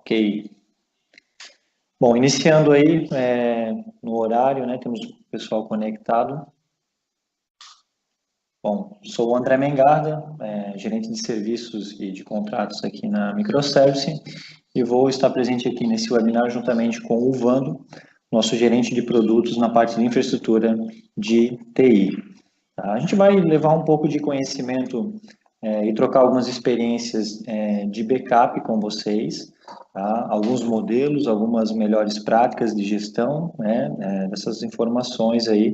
Ok. Bom, iniciando aí no horário, né? Temos o pessoal conectado. Bom, sou o André Mengarda, gerente de serviços e de contratos aqui na Microservice, e vou estar presente aqui nesse webinar juntamente com o Vando, nosso gerente de produtos na parte de infraestrutura de TI. Tá? A gente vai levar um pouco de conhecimento e trocar algumas experiências de backup com vocês, tá? Alguns modelos, algumas melhores práticas de gestão, né, dessas informações aí,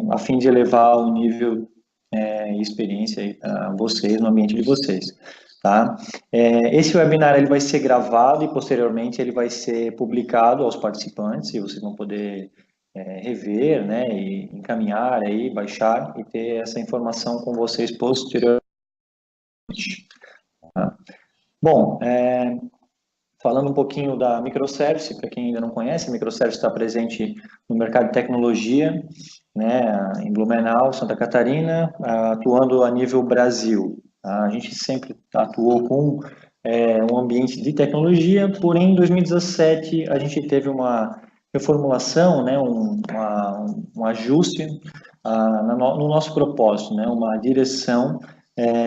a fim de elevar o nível e experiência a vocês, no ambiente de vocês. Tá? Esse webinar ele vai ser gravado e posteriormente ele vai ser publicado aos participantes e vocês vão poder rever, né, e encaminhar aí, baixar e ter essa informação com vocês posteriormente. Tá? Bom, falando um pouquinho da Microservice, para quem ainda não conhece, a Microservice está presente no mercado de tecnologia, né, em Blumenau, Santa Catarina, atuando a nível Brasil. Tá? A gente sempre atuou com um ambiente de tecnologia, porém em 2017 a gente teve uma reformulação, né, um ajuste no nosso propósito, né, uma direção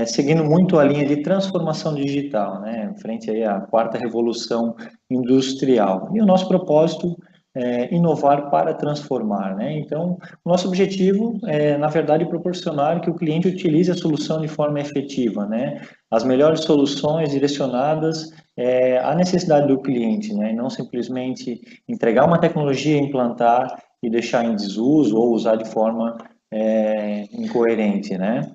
seguindo muito a linha de transformação digital, né, frente aí à quarta revolução industrial. E o nosso propósito é inovar para transformar, né? Então, o nosso objetivo é, na verdade, proporcionar que o cliente utilize a solução de forma efetiva, né? As melhores soluções direcionadas à necessidade do cliente, né? E não simplesmente entregar uma tecnologia, implantar e deixar em desuso ou usar de forma incoerente, né?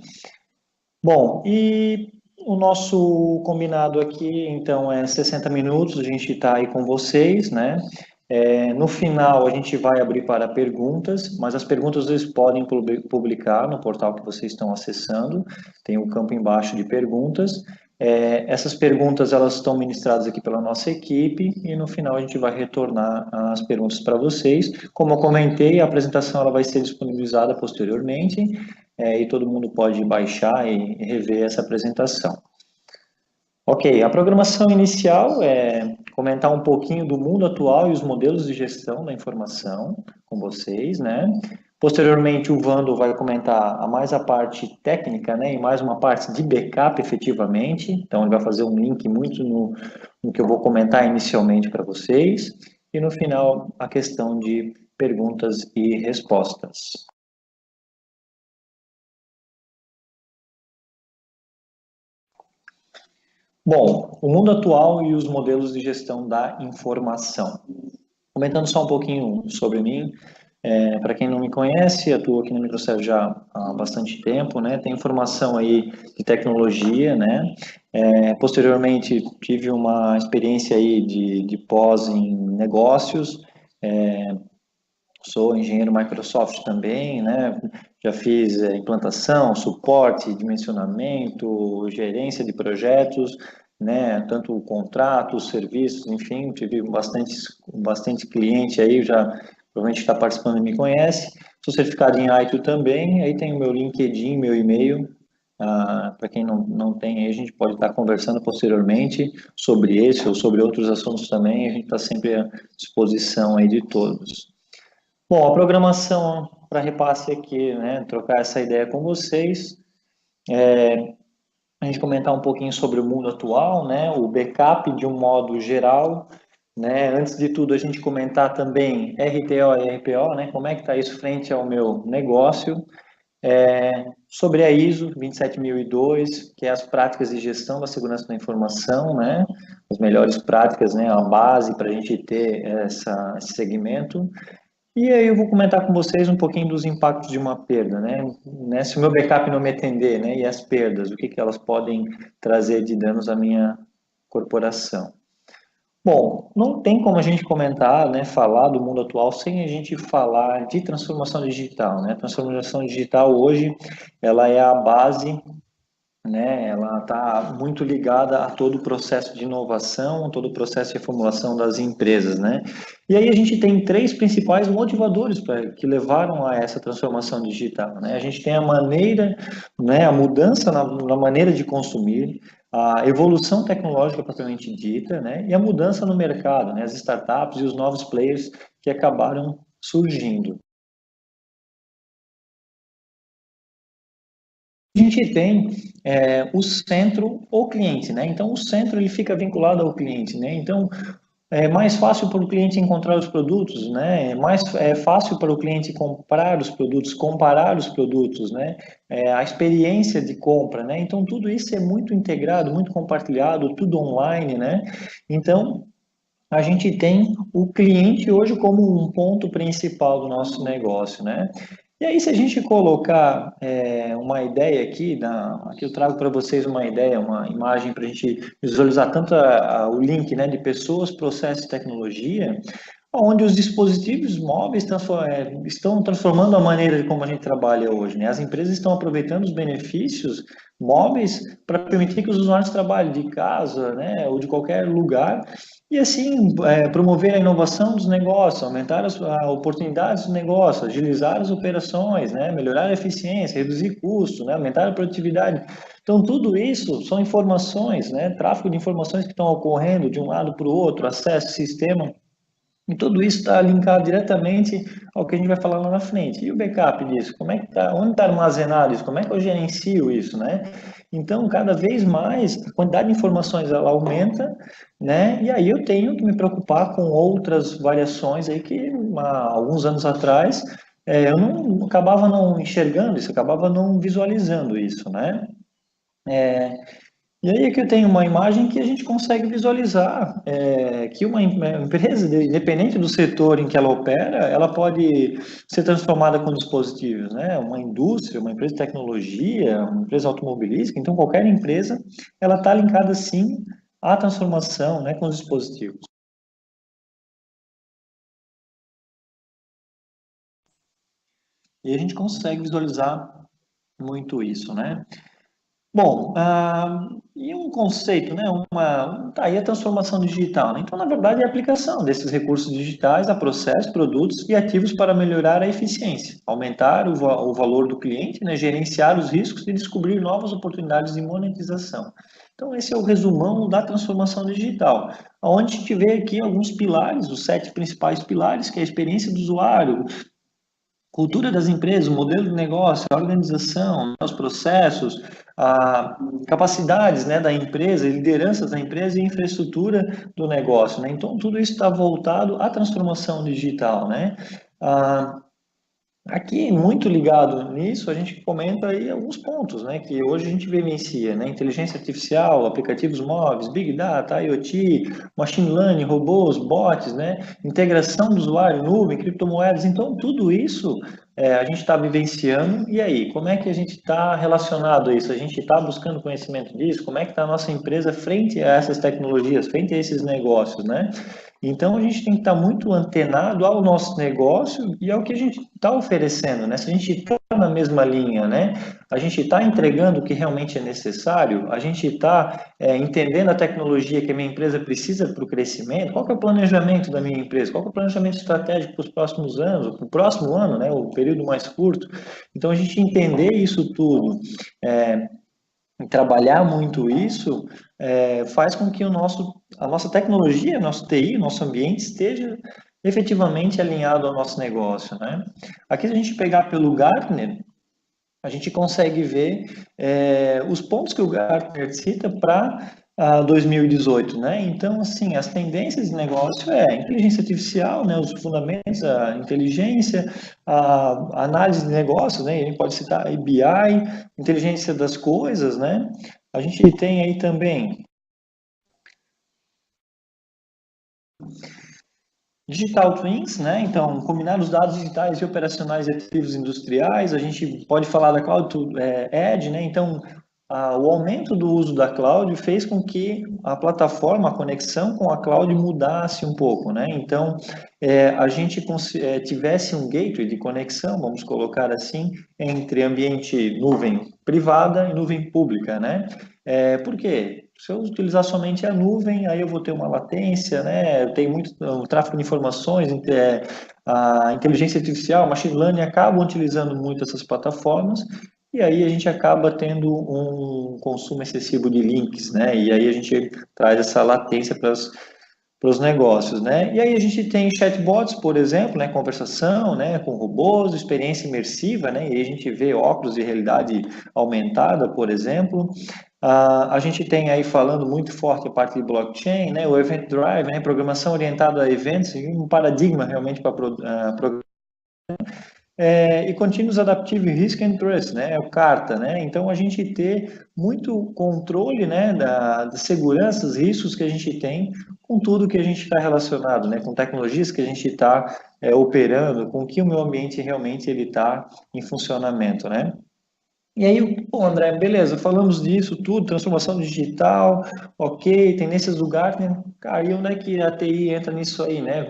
Bom, e o nosso combinado aqui, então, é 60 minutos, a gente está aí com vocês, né? No final, a gente vai abrir para perguntas, mas as perguntas vocês podem publicar no portal que vocês estão acessando, tem um campo embaixo de perguntas. Essas perguntas, elas estão ministradas aqui pela nossa equipe, e no final a gente vai retornar as perguntas para vocês. Como eu comentei, a apresentação ela vai ser disponibilizada posteriormente, e todo mundo pode baixar e rever essa apresentação. Ok, a programação inicial é comentar um pouquinho do mundo atual e os modelos de gestão da informação com vocês, né? Posteriormente, o Vando vai comentar mais a parte técnica, né? E mais uma parte de backup, efetivamente. Então, ele vai fazer um link muito no que eu vou comentar inicialmente para vocês. E, no final, a questão de perguntas e respostas. Bom, o mundo atual e os modelos de gestão da informação. Comentando só um pouquinho sobre mim, para quem não me conhece, atuo aqui na Microservice já há bastante tempo, né? Tenho formação aí de tecnologia, né? Posteriormente, tive uma experiência aí de pós em negócios, sou engenheiro Microsoft também, né? Já fiz implantação, suporte, dimensionamento, gerência de projetos, né? Tanto contratos, serviços, enfim, tive bastante cliente aí, já provavelmente está participando e me conhece. Sou certificado em ITIL também, aí tem o meu LinkedIn, meu e-mail. Para quem não tem, aí a gente pode estar conversando posteriormente sobre esse ou sobre outros assuntos também, a gente está sempre à disposição aí de todos. Bom, a programação para repasse aqui, né, trocar essa ideia com vocês, a gente comentar um pouquinho sobre o mundo atual, né, o backup de um modo geral, né, antes de tudo a gente comentar também RTO e RPO, né, como é que está isso frente ao meu negócio, sobre a ISO 27002, que é as práticas de gestão da segurança da informação, né, as melhores práticas, né, a base para a gente ter esse segmento. E aí eu vou comentar com vocês um pouquinho dos impactos de uma perda, né? Se o meu backup não me atender, né? E as perdas, o que elas podem trazer de danos à minha corporação. Bom, não tem como a gente comentar, né, falar do mundo atual sem a gente falar de transformação digital, né? A transformação digital hoje, ela é a base, né, ela está muito ligada a todo o processo de inovação, todo o processo de reformulação das empresas, né? E aí a gente tem três principais motivadores que levaram a essa transformação digital, né? A gente tem a maneira, né, a mudança na maneira de consumir, a evolução tecnológica propriamente dita, né, e a mudança no mercado, né, as startups e os novos players que acabaram surgindo. A gente tem o centro, o cliente, né? Então, o centro ele fica vinculado ao cliente, né? Então, é mais fácil para o cliente encontrar os produtos, né? É fácil para o cliente comprar os produtos, comparar os produtos, né? A experiência de compra, né? Então, tudo isso é muito integrado, muito compartilhado, tudo online, né? Então, a gente tem o cliente hoje como um ponto principal do nosso negócio, né? E aí, se a gente colocar uma ideia aqui eu trago para vocês uma ideia, uma imagem para a gente visualizar tanto o link, né, de pessoas, processos e tecnologia, onde os dispositivos móveis estão transformando a maneira de como a gente trabalha hoje, né? As empresas estão aproveitando os benefícios móveis para permitir que os usuários trabalhem de casa, né, ou de qualquer lugar, e assim promover a inovação dos negócios, aumentar as oportunidades do negócio, agilizar as operações, né, melhorar a eficiência, reduzir custos, né, aumentar a produtividade. Então, tudo isso são informações, né, tráfego de informações que estão ocorrendo de um lado para o outro, acesso ao sistema. E tudo isso está linkado diretamente ao que a gente vai falar lá na frente. E o backup disso? Como é que tá, onde está armazenado isso? Como é que eu gerencio isso, né? Então, cada vez mais, a quantidade de informações ela aumenta, né? E aí eu tenho que me preocupar com outras variações aí que há alguns anos atrás eu não acabava não enxergando isso, acabava não visualizando isso, né? E aí aqui eu tenho uma imagem que a gente consegue visualizar que uma empresa, independente do setor em que ela opera, ela pode ser transformada com dispositivos, né? Uma indústria, uma empresa de tecnologia, uma empresa automobilística, então qualquer empresa, ela está linkada sim à transformação, né, com os dispositivos. E a gente consegue visualizar muito isso, né? Bom, e um conceito, né? Tá aí a transformação digital, né? Então, na verdade, é a aplicação desses recursos digitais a processos, produtos e ativos para melhorar a eficiência, aumentar o valor do cliente, né? Gerenciar os riscos e descobrir novas oportunidades de monetização. Então, esse é o resumão da transformação digital, onde a gente vê aqui alguns pilares, os 7 principais pilares, que é a experiência do usuário, cultura das empresas, o modelo de negócio, a organização, os processos, a capacidades, né, da empresa, lideranças da empresa e infraestrutura do negócio, né? Então, tudo isso está voltado à transformação digital, né? Ah, Aqui, muito ligado nisso, a gente comenta aí alguns pontos, né, que hoje a gente vivencia, né, inteligência artificial, aplicativos móveis, Big Data, IoT, Machine Learning, robôs, bots, né, integração do usuário, nuvem, criptomoedas, então tudo isso a gente está vivenciando, e aí, como é que a gente está relacionado a isso? A gente está buscando conhecimento disso? Como é que está a nossa empresa frente a essas tecnologias, frente a esses negócios, né? Então, a gente tem que estar muito antenado ao nosso negócio e ao que a gente está oferecendo, né? Se a gente está na mesma linha, né? A gente está entregando o que realmente é necessário, a gente está entendendo a tecnologia que a minha empresa precisa para o crescimento, qual que é o planejamento da minha empresa, qual que é o planejamento estratégico para os próximos anos, para o próximo ano, né? O período mais curto. Então, a gente entender isso tudo, e trabalhar muito isso faz com que a nossa tecnologia, nosso TI, nosso ambiente esteja efetivamente alinhado ao nosso negócio, né? Aqui, se a gente pegar pelo Gartner, a gente consegue ver os pontos que o Gartner cita para 2018, né? Então, assim, as tendências de negócio inteligência artificial, né? Os fundamentos, a inteligência, a análise de negócios, né? A gente pode citar a BI, inteligência das coisas, né? A gente tem aí também Digital Twins, né? Então, combinar os dados digitais e operacionais e ativos industriais. A gente pode falar da Cloud Edge, né? Então, o aumento do uso da cloud fez com que a plataforma, a conexão com a cloud mudasse um pouco, né? Então, a gente tivesse um gateway de conexão, vamos colocar assim, entre ambiente nuvem privada e nuvem pública, né? Por quê? Se eu utilizar somente a nuvem, aí eu vou ter uma latência, né? Eu tenho muito o tráfego de informações, a inteligência artificial, machine learning acabam utilizando muito essas plataformas e aí a gente acaba tendo um consumo excessivo de links, né? E aí a gente traz essa latência para os negócios, né? E aí a gente tem chatbots, por exemplo, né, conversação, né, com robôs, experiência imersiva, né? E aí a gente vê óculos de realidade aumentada, por exemplo. A gente tem aí falando muito forte a parte de blockchain, né? O Event Drive, né? Programação orientada a eventos, um paradigma realmente para e Continuous Adaptive Risk and Trust, né, é o CARTA, né, então a gente ter muito controle, né, da segurança, dos riscos que a gente tem com tudo que a gente está relacionado, né, com tecnologias que a gente está operando, com que o meio ambiente realmente ele está em funcionamento, né. E aí, pô, André, beleza, falamos disso tudo, transformação digital, ok, tendências do Gartner, cara, e onde é que a TI entra nisso aí, né?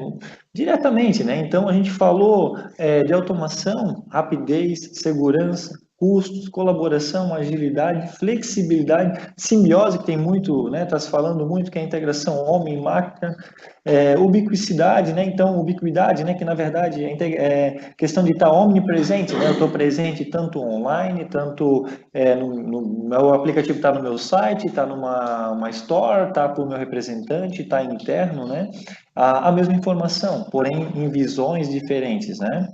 Diretamente, né? Então, a gente falou de automação, rapidez, segurança, custos, colaboração, agilidade, flexibilidade, simbiose, que tem muito, né? Está se falando muito que é a integração homem-máquina, ubiquicidade, né? Então, ubiquidade, né? Que na verdade é questão de estar omnipresente, né? Eu estou presente tanto online, tanto no meu aplicativo está no meu site, está numa uma store, está para o meu representante, está interno, né? A mesma informação, porém em visões diferentes, né?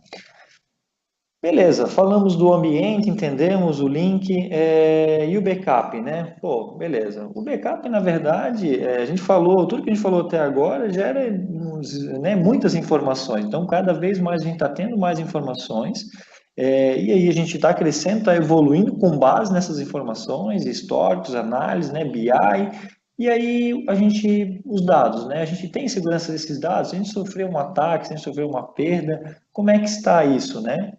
Beleza, falamos do ambiente, entendemos o link e o backup, né? Pô, beleza. O backup, na verdade, a gente falou, tudo que a gente falou até agora gera né, muitas informações. Então, cada vez mais a gente está tendo mais informações e aí a gente está crescendo, está evoluindo com base nessas informações, históricos, análise, né, BI. E aí os dados, né? A gente tem segurança desses dados? Se a gente sofreu um ataque, se a gente sofreu uma perda, como é que está isso, né?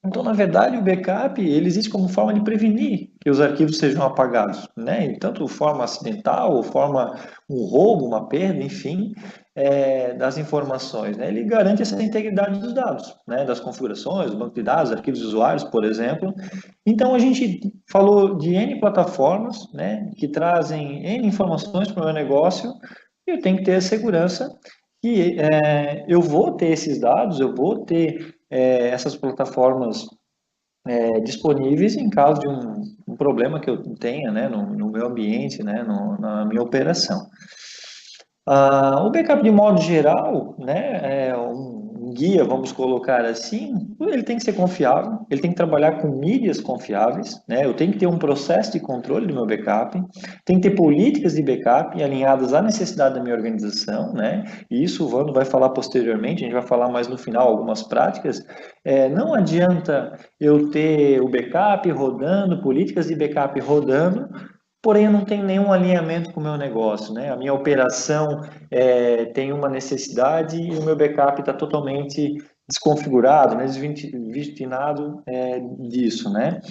Então, na verdade, o backup ele existe como forma de prevenir que os arquivos sejam apagados, né? Tanto forma acidental, ou forma um roubo, uma perda, enfim, das informações. Né? Ele garante essa integridade dos dados, né? Das configurações, do banco de dados, arquivos de usuários, por exemplo. Então, a gente falou de N plataformas, né? Que trazem N informações para o meu negócio e eu tenho que ter a segurança que eu vou ter esses dados, eu vou ter essas plataformas disponíveis em caso de um problema que eu tenha, né, no meu ambiente, né, na minha operação. O backup de modo geral, né, é um guia, vamos colocar assim, ele tem que ser confiável, ele tem que trabalhar com mídias confiáveis, né, eu tenho que ter um processo de controle do meu backup, tem que ter políticas de backup alinhadas à necessidade da minha organização, né, e isso o Vando vai falar posteriormente, a gente vai falar mais no final algumas práticas. Não adianta eu ter o backup rodando, políticas de backup rodando, porém eu não tenho nenhum alinhamento com o meu negócio, né? A minha operação tem uma necessidade e o meu backup está totalmente desconfigurado, né? Desvirginado disso, né?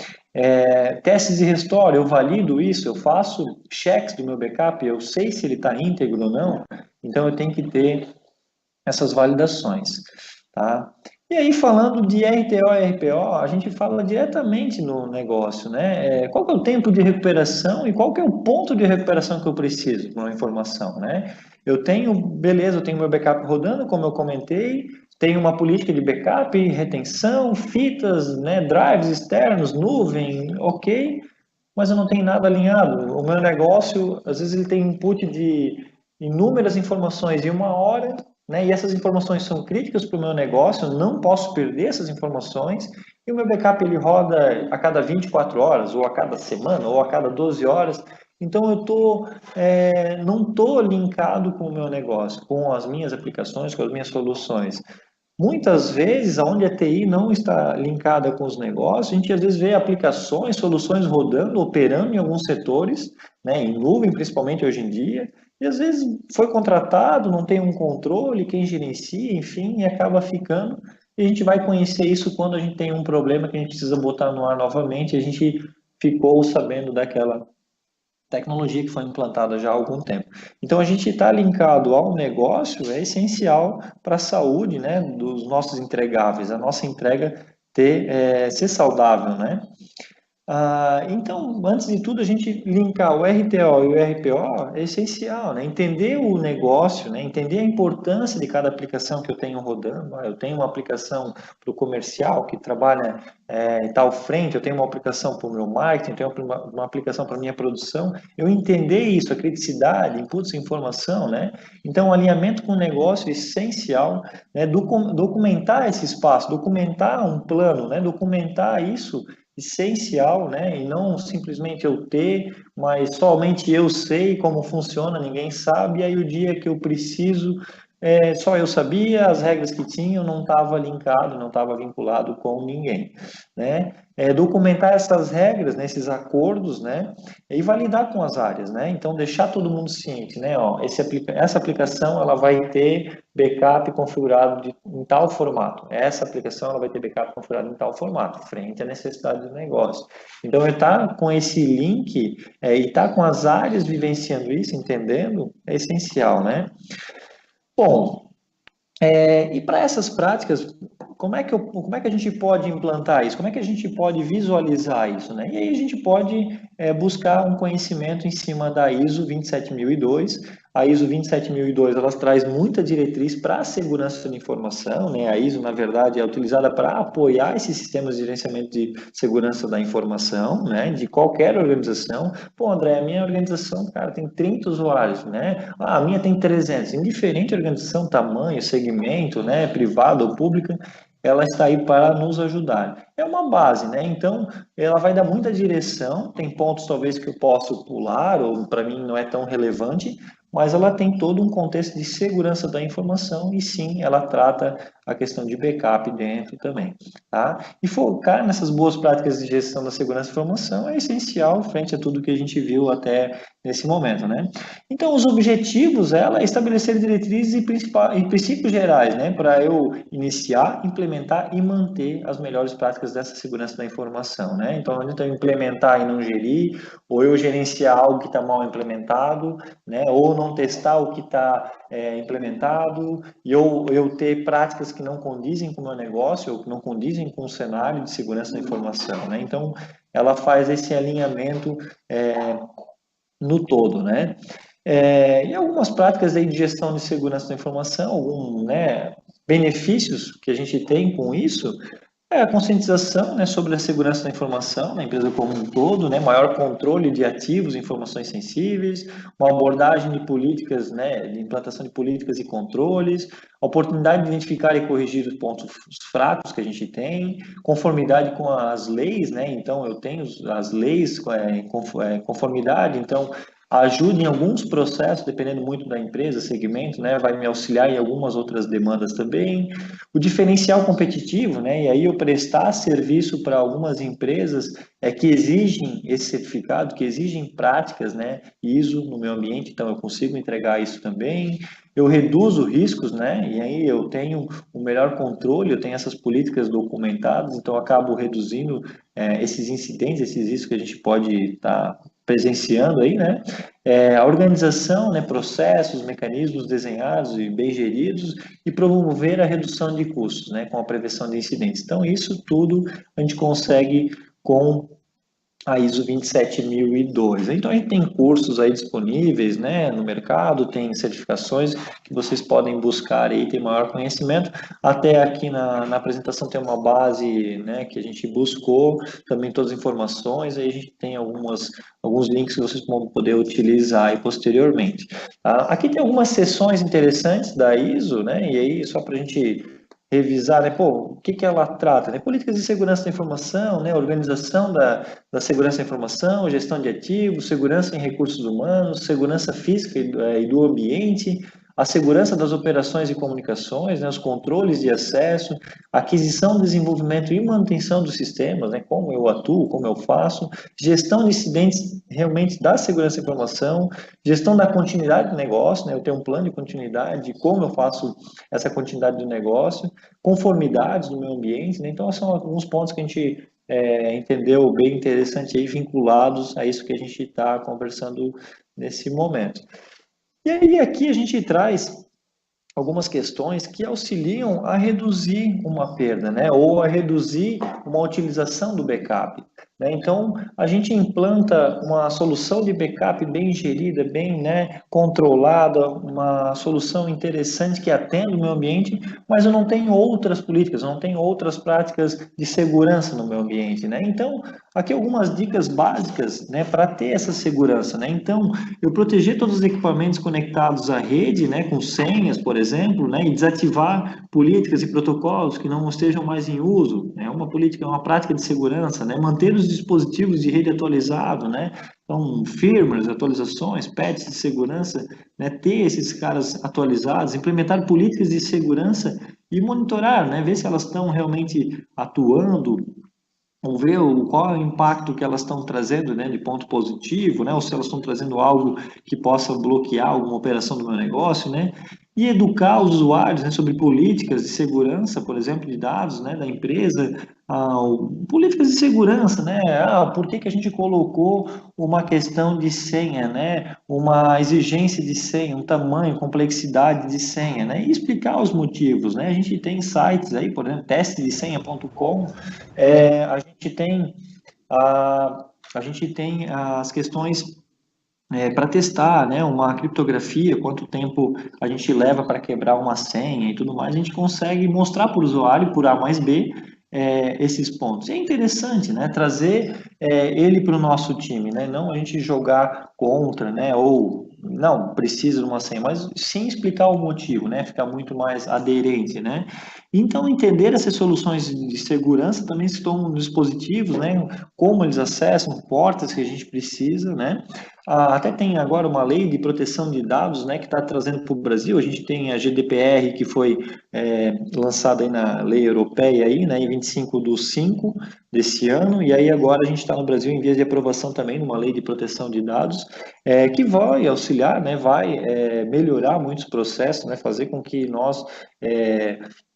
Testes de restore, eu valido isso, eu faço checks do meu backup, eu sei se ele está íntegro ou não, então eu tenho que ter essas validações, tá? E aí, falando de RTO e RPO, a gente fala diretamente no negócio, né? Qual que é o tempo de recuperação e qual que é o ponto de recuperação que eu preciso para uma informação, né? Eu tenho, beleza, eu tenho meu backup rodando, como eu comentei, tenho uma política de backup, retenção, fitas, né, drives externos, nuvem, ok, mas eu não tenho nada alinhado. O meu negócio, às vezes, ele tem input de inúmeras informações em uma hora, né? E essas informações são críticas para o meu negócio, eu não posso perder essas informações. E o meu backup ele roda a cada 24 horas, ou a cada semana, ou a cada 12 horas. Então não estou linkado com o meu negócio, com as minhas aplicações, com as minhas soluções. Muitas vezes, onde a TI não está linkada com os negócios, a gente às vezes vê aplicações, soluções rodando, operando em alguns setores, né, em nuvem principalmente hoje em dia, e às vezes foi contratado, não tem um controle, quem gerencia, enfim, e acaba ficando. E a gente vai conhecer isso quando a gente tem um problema que a gente precisa botar no ar novamente, a gente ficou sabendo daquela tecnologia que foi implantada já há algum tempo. Então, a gente está linkado ao negócio é essencial para a saúde, né, dos nossos entregáveis, a nossa entrega ser saudável, né? Então, antes de tudo, a gente linkar o RTO e o RPO é essencial, né? Entender o negócio, né? Entender a importância de cada aplicação que eu tenho rodando. Eu tenho uma aplicação para o comercial que trabalha em tal frente, eu tenho uma aplicação para o meu marketing, eu tenho uma aplicação para a minha produção. Eu entender isso, a criticidade, inputs, informação, né? Então, o alinhamento com o negócio é essencial, né? Documentar esse espaço, documentar um plano, né? Documentar isso essencial, né? E não simplesmente eu ter, mas somente eu sei como funciona, ninguém sabe. E aí o dia que eu preciso, só eu sabia as regras que tinha, eu não estava linkado, não estava vinculado com ninguém, né? Documentar essas regras, né, esses acordos, né, e validar com as áreas, né? Então deixar todo mundo ciente, né? Ó, essa aplicação ela vai ter backup configurado em tal formato. Essa aplicação ela vai ter backup configurado em tal formato, frente à necessidade do negócio. Então, eu estar com esse link e estar com as áreas vivenciando isso, entendendo, é essencial, né? Bom, e para essas práticas, como é que a gente pode implantar isso? Como é que a gente pode visualizar isso, né? E aí a gente pode buscar um conhecimento em cima da ISO 27002. A ISO 27002 ela traz muita diretriz para a segurança da informação, né? A ISO, na verdade, é utilizada para apoiar esses sistemas de gerenciamento de segurança da informação, né? De qualquer organização. Pô, André, a minha organização, cara, tem 30 usuários, né? A minha tem 300. Indiferente organização, tamanho, segmento, né? Privada ou pública, ela está aí para nos ajudar. É uma base, né? Então, ela vai dar muita direção, tem pontos talvez que eu posso pular, ou para mim não é tão relevante, mas ela tem todo um contexto de segurança da informação e sim, ela trata a questão de backup dentro também, tá? E focar nessas boas práticas de gestão da segurança da informação é essencial frente a tudo que a gente viu até nesse momento, né? Então, os objetivos, ela é estabelecer diretrizes e princípios gerais, né, para eu iniciar, implementar e manter as melhores práticas dessa segurança da informação, né? Então, não adianta eu implementar e não gerir, ou eu gerenciar algo que está mal implementado, né, ou não testar o que está implementado, e eu ter práticas que não condizem com o meu negócio, ou que não condizem com o cenário de segurança da informação, né? Então, ela faz esse alinhamento no todo, né? E algumas práticas aí de gestão de segurança da informação, alguns, né, benefícios que a gente tem com isso, a conscientização, né, sobre a segurança da informação na empresa como um todo, né, maior controle de ativos e informações sensíveis, uma abordagem de políticas, né, de implantação de políticas e controles, a oportunidade de identificar e corrigir os pontos fracos que a gente tem, conformidade com as leis, né, então eu tenho as leis conformidade, então ajuda em alguns processos, dependendo muito da empresa, segmento, né, vai me auxiliar em algumas outras demandas também, o diferencial competitivo, né? E aí eu prestar serviço para algumas empresas que exigem esse certificado, que exigem práticas, né? ISO no meu ambiente, então eu consigo entregar isso também. Eu reduzo riscos, né? E aí eu tenho um melhor controle, eu tenho essas políticas documentadas, então eu acabo reduzindo esses incidentes, esses riscos que a gente pode estar presenciando aí, né? A organização, né, processos, mecanismos desenhados e bem geridos e promover a redução de custos, né, com a prevenção de incidentes. Então, isso tudo a gente consegue com a ISO 27002. Então, a gente tem cursos aí disponíveis, né, no mercado, tem certificações que vocês podem buscar aí, ter maior conhecimento. Até aqui na apresentação tem uma base, né, que a gente buscou, também todas as informações, aí a gente tem alguns links que vocês vão poder utilizar aí posteriormente. Aqui tem algumas seções interessantes da ISO, né, e aí só para a gente revisar, né, pô, o que que ela trata, né, políticas de segurança da informação, né, organização da segurança da informação, gestão de ativos, segurança em recursos humanos, segurança física e do ambiente, a segurança das operações e comunicações, né, os controles de acesso, aquisição, desenvolvimento e manutenção dos sistemas, né, como eu atuo, como eu faço, gestão de incidentes realmente da segurança da informação, gestão da continuidade do negócio, né, eu tenho um plano de continuidade, como eu faço essa continuidade do negócio, conformidades do meio ambiente, né, então são alguns pontos que a gente entendeu bem interessante aí, vinculados a isso que a gente está conversando nesse momento. E aí aqui a gente traz algumas questões que auxiliam a reduzir uma perda, né, ou a reduzir uma utilização do backup. né? Então, a gente implanta uma solução de backup bem gerida, bem, né, controlada, uma solução interessante que atenda o meu ambiente, mas eu não tenho outras políticas, eu não tenho outras práticas de segurança no meu ambiente, né? Então, aqui algumas dicas básicas, né, para ter essa segurança, né? Então, eu proteger todos os equipamentos conectados à rede, né, com senhas, por exemplo, né, e desativar políticas e protocolos que não estejam mais em uso, né, uma política, uma prática de segurança, né, manter os dispositivos de rede atualizados, né, então, firmwares, atualizações, patches de segurança, né, ter esses caras atualizados, implementar políticas de segurança e monitorar, né, ver se elas estão realmente atuando, ou ver qual é o impacto que elas estão trazendo, né, de ponto positivo, né, ou se elas estão trazendo algo que possa bloquear alguma operação do meu negócio, né, e educar os usuários, né, sobre políticas de segurança, por exemplo, de dados, né, da empresa, políticas de segurança, né, por que que a gente colocou uma questão de senha, né, uma exigência de senha, um tamanho, complexidade de senha, né, e explicar os motivos, né, a gente tem sites aí, por exemplo, testedesenha.com, a gente tem a gente tem as questões para testar, né, uma criptografia, quanto tempo a gente leva para quebrar uma senha e tudo mais, a gente consegue mostrar para o usuário, por A mais B, esses pontos. E é interessante, né, trazer ele para o nosso time, né, não a gente jogar contra, né, ou não, precisa de uma senha, mas sim explicar o motivo, né, ficar muito mais aderente, né. Então, entender essas soluções de segurança também se tornam dispositivos, né, como eles acessam, portas que a gente precisa, né, até tem agora uma lei de proteção de dados, né, que está trazendo para o Brasil. A gente tem a GDPR, que foi lançada aí na lei europeia, aí, né, em 25/5 desse ano, e aí agora a gente está no Brasil em vias de aprovação também numa lei de proteção de dados, que vai auxiliar, né, vai melhorar muitos processos, né, fazer com que nós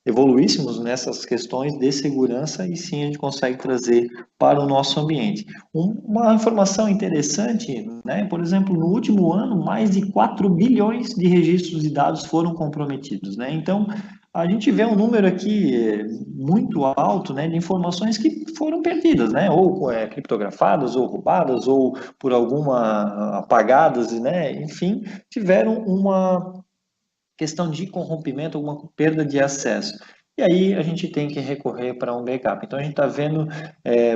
evoluíssemos nessas questões de segurança e sim a gente consegue trazer para o nosso ambiente. Uma informação interessante, né? Por exemplo, no último ano, mais de 4 bilhões de registros de dados foram comprometidos, né? Então, a gente vê um número aqui muito alto, né, de informações que foram perdidas, né? Ou criptografadas, ou roubadas, ou por alguma apagadas, né? Enfim, tiveram uma questão de corrompimento, alguma perda de acesso. E aí a gente tem que recorrer para um backup. Então a gente está vendo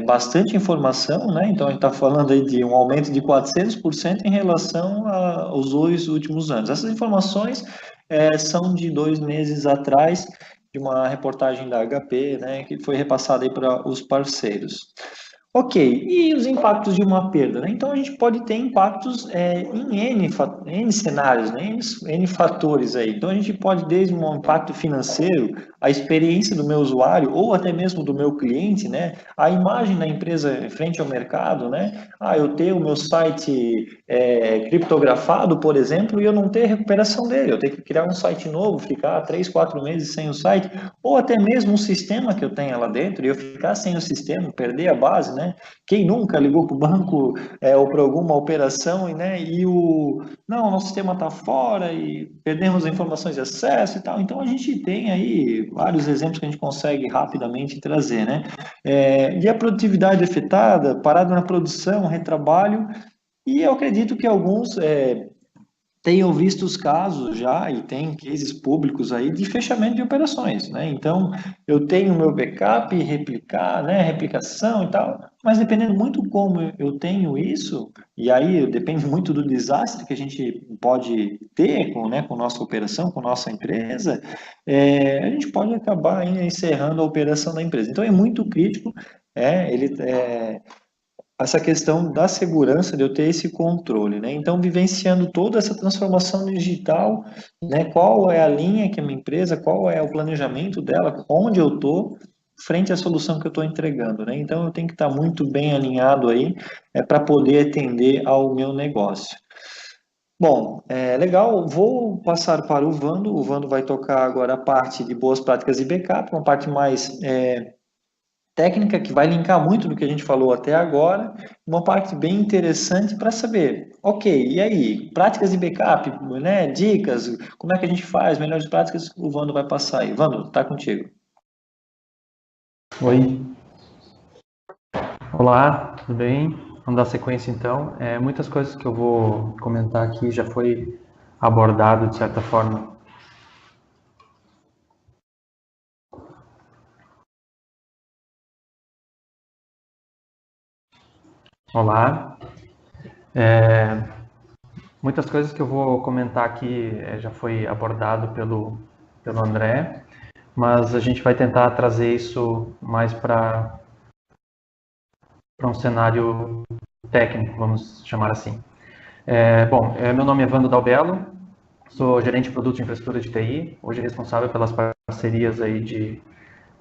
bastante informação, né? Então a gente está falando aí de um aumento de 400% em relação aos 2 últimos anos. Essas informações são de 2 meses atrás, de uma reportagem da HP, né? Que foi repassada aí para os parceiros. Ok, e os impactos de uma perda, né? Então a gente pode ter impactos em N cenários, né? N fatores aí. Então a gente pode, desde um impacto financeiro, a experiência do meu usuário ou até mesmo do meu cliente, né? A imagem da empresa frente ao mercado, né? Eu ter o meu site criptografado, por exemplo, e eu não ter recuperação dele. Eu ter que criar um site novo, ficar 3, 4 meses sem o site, ou até mesmo um sistema que eu tenha lá dentro e eu ficar sem o sistema, perder a base, né? Quem nunca ligou para o banco ou para alguma operação né? Não, nosso sistema está fora e perdemos as informações de acesso e tal. Então a gente tem aí vários exemplos que a gente consegue rapidamente trazer, né? E a produtividade afetada, parada na produção, retrabalho, e eu acredito que alguns tenham visto os casos já, e tem cases públicos aí, de fechamento de operações, né? Então, eu tenho o meu backup, replicar, né, replicação e tal, mas dependendo muito como eu tenho isso, e aí depende muito do desastre que a gente pode ter né, com nossa operação, com nossa empresa, a gente pode acabar ainda encerrando a operação da empresa. Então, é muito crítico, essa questão da segurança, de eu ter esse controle, né? Então, vivenciando toda essa transformação digital, né? Qual é a linha que a minha empresa, qual é o planejamento dela, onde eu estou, frente à solução que eu estou entregando, né? Então, eu tenho que estar muito bem alinhado aí, para poder atender ao meu negócio. Bom, legal, vou passar para o Vando vai tocar agora a parte de boas práticas de backup, uma parte mais técnica que vai linkar muito do que a gente falou até agora, uma parte bem interessante para saber, ok, e aí, práticas de backup, né, dicas, como é que a gente faz, melhores práticas, o Vando vai passar aí. Vando, tá contigo. Oi, olá. tudo bem? Vamos dar sequência então. Muitas coisas que eu vou comentar aqui já foi abordado de certa forma. Olá. Muitas coisas que eu vou comentar aqui já foi abordado pelo André, mas a gente vai tentar trazer isso mais para um cenário técnico, vamos chamar assim. Meu nome é Vando Dalbello, sou gerente de produto de infraestrutura de TI, hoje responsável pelas parcerias aí de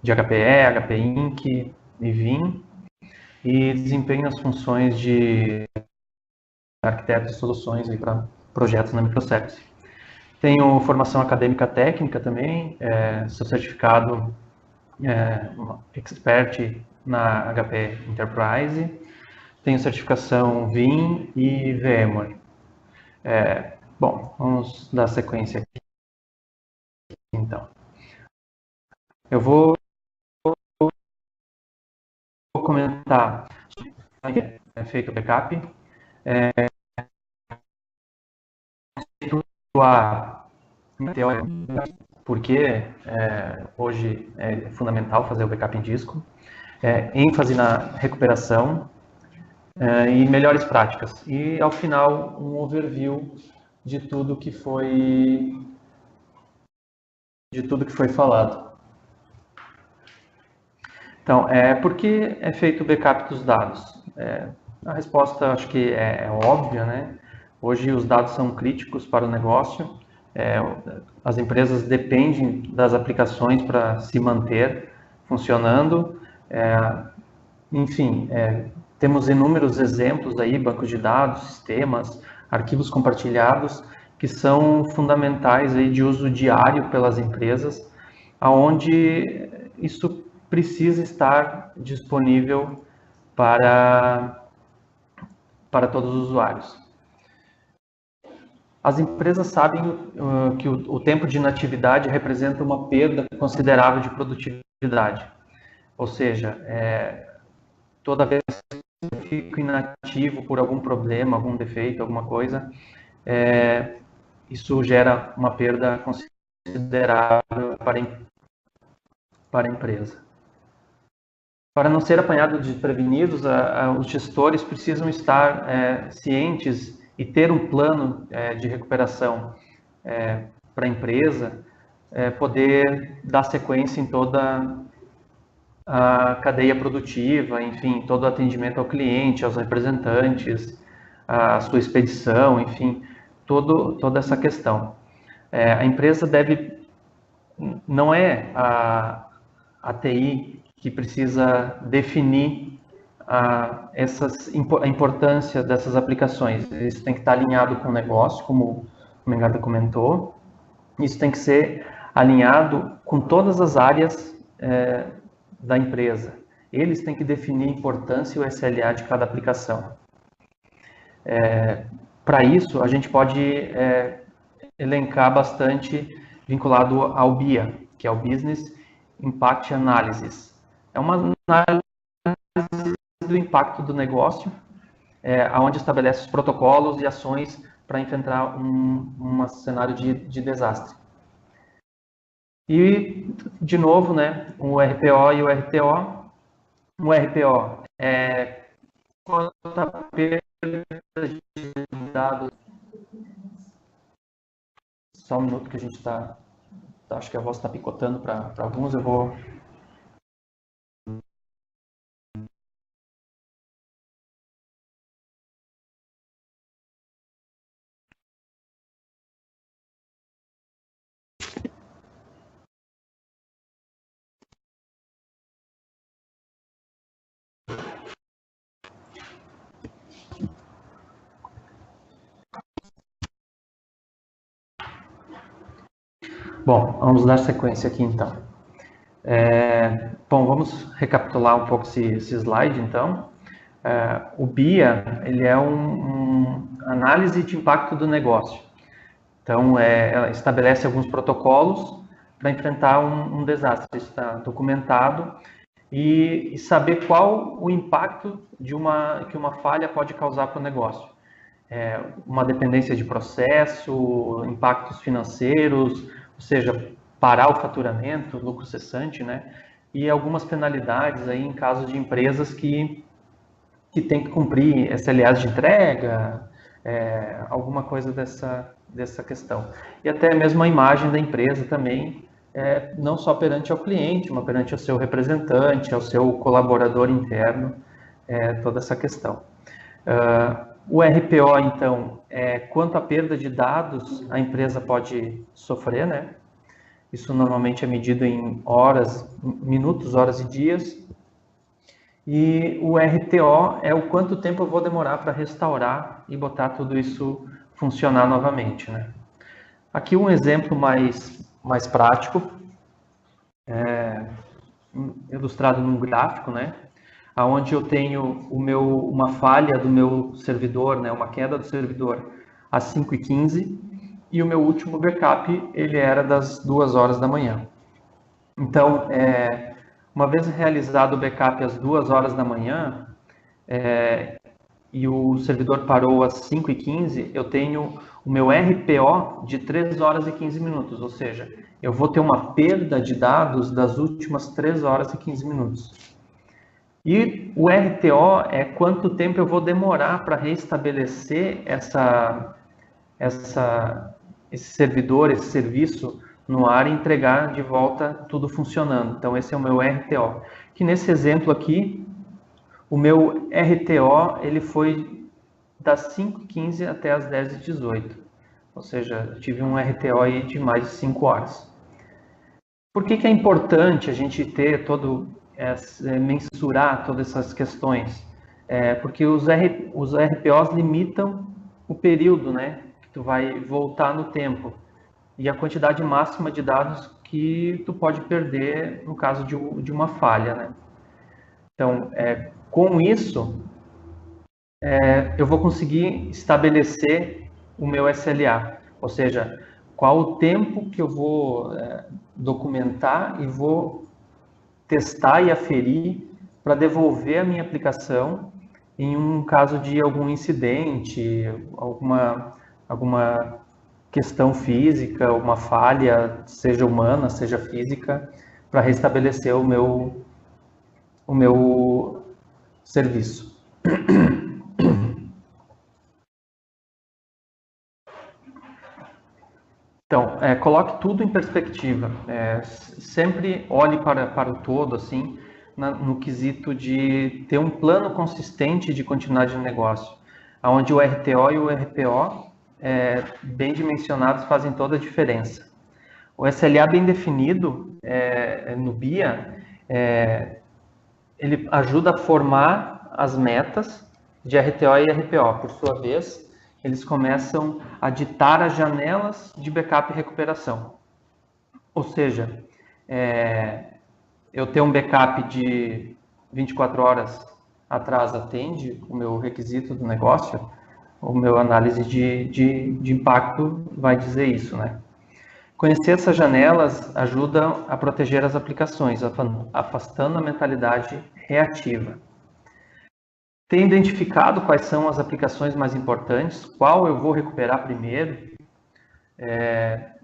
HPE, HP Inc. e Vim, e desempenho as funções de arquiteto de soluções para projetos na microservice. Tenho formação acadêmica técnica também, sou certificado expert na HP Enterprise, tenho certificação Vim e VMware. Vamos dar sequência aqui, então. Eu vou comentar como é feito o backup, porque hoje é fundamental fazer o backup em disco, ênfase na recuperação e melhores práticas. E, ao final, um overview de tudo que foi falado. Então, por que é feito o backup dos dados? A resposta, acho que é óbvia, né? Hoje, os dados são críticos para o negócio. As empresas dependem das aplicações para se manter funcionando. Enfim, temos inúmeros exemplos aí, bancos de dados, sistemas, arquivos compartilhados, que são fundamentais aí de uso diário pelas empresas, aonde isso precisa estar disponível para todos os usuários. As empresas sabem que o tempo de inatividade representa uma perda considerável de produtividade. Ou seja, toda vez que eu fico inativo por algum problema, algum defeito, alguma coisa, isso gera uma perda considerável para a empresa. Para não ser apanhado desprevenidos, os gestores precisam estar cientes e ter um plano de recuperação para a empresa, poder dar sequência em toda a cadeia produtiva, enfim, todo o atendimento ao cliente, aos representantes, a sua expedição, enfim, toda essa questão. A empresa não é a TI que precisa definir a importância dessas aplicações. Isso tem que estar alinhado com o negócio, como o Mengata comentou. Isso tem que ser alinhado com todas as áreas da empresa. Eles têm que definir a importância e o SLA de cada aplicação. Para isso, a gente pode elencar bastante vinculado ao BIA, que é o Business Impact Analysis. É uma análise do impacto do negócio, onde estabelece os protocolos e ações para enfrentar um cenário de desastre. E, de novo, né, o RPO e o RTO. O RPO é quanto a perda de dados. Só um minuto que a gente está... Acho que a voz está picotando para alguns, eu vou... Bom, vamos dar sequência aqui então. Vamos recapitular um pouco esse slide então. O BIA, ele é uma análise de impacto do negócio. Então, ela estabelece alguns protocolos para enfrentar um desastre. Isso está documentado e saber qual o impacto que uma falha pode causar para o negócio. Uma dependência de processo, impactos financeiros, ou seja, parar o faturamento, lucro cessante, né? E algumas penalidades aí em caso de empresas que tem que cumprir SLAs de entrega, alguma coisa dessa questão. E até mesmo a imagem da empresa também, não só perante ao cliente, mas perante ao seu representante, ao seu colaborador interno, toda essa questão. O RPO, então, quanto à perda de dados a empresa pode sofrer, né? Isso normalmente é medido em horas, minutos, horas e dias. E o RTO é o quanto tempo eu vou demorar para restaurar e botar tudo isso funcionar novamente, né? Aqui um exemplo mais prático, ilustrado num gráfico, né? Onde eu tenho uma falha do meu servidor, né? Uma queda do servidor às 5h15 e o meu último backup ele era das 2 horas da manhã. Então, uma vez realizado o backup às 2 horas da manhã e o servidor parou às 5h15, eu tenho o meu RPO de 3 horas e 15 minutos, ou seja, eu vou ter uma perda de dados das últimas 3 horas e 15 minutos. E o RTO é quanto tempo eu vou demorar para restabelecer esse servidor, esse serviço no ar e entregar de volta tudo funcionando. Então esse é o meu RTO. Que nesse exemplo aqui, o meu RTO ele foi das 5h15 até as 10h18. Ou seja, eu tive um RTO aí de mais de 5 horas. Por que é importante a gente ter mensurar todas essas questões? Porque os RPOs limitam o período, né, que tu vai voltar no tempo e a quantidade máxima de dados que tu pode perder no caso de uma falha, né? Então, com isso, eu vou conseguir estabelecer o meu SLA, ou seja, qual o tempo que eu vou documentar e vou testar e aferir para devolver a minha aplicação em um caso de algum incidente, alguma questão física, uma falha, seja humana, seja física, para restabelecer o meu serviço. Então, coloque tudo em perspectiva. Sempre olhe para o todo, assim, no quesito de ter um plano consistente de continuidade de negócio, onde o RTO e o RPO, bem dimensionados, fazem toda a diferença. O SLA bem definido no BIA, ele ajuda a formar as metas de RTO e RPO. Por sua vez, eles começam a ditar as janelas de backup e recuperação. Ou seja, eu ter um backup de 24 horas atrás atende o meu requisito do negócio, o meu análise de impacto vai dizer isso, né? Conhecer essas janelas ajuda a proteger as aplicações, afastando a mentalidade reativa. Ter identificado quais são as aplicações mais importantes, qual eu vou recuperar primeiro.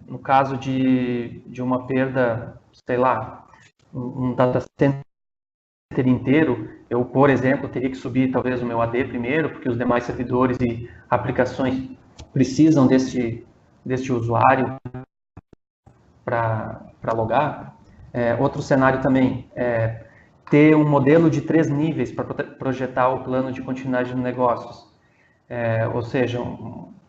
No caso de uma perda, sei lá, um data center inteiro, eu, por exemplo, teria que subir talvez o meu AD primeiro, porque os demais servidores e aplicações precisam deste usuário para logar. Outro cenário também é ter um modelo de 3 níveis para projetar o plano de continuidade de negócios. Ou seja,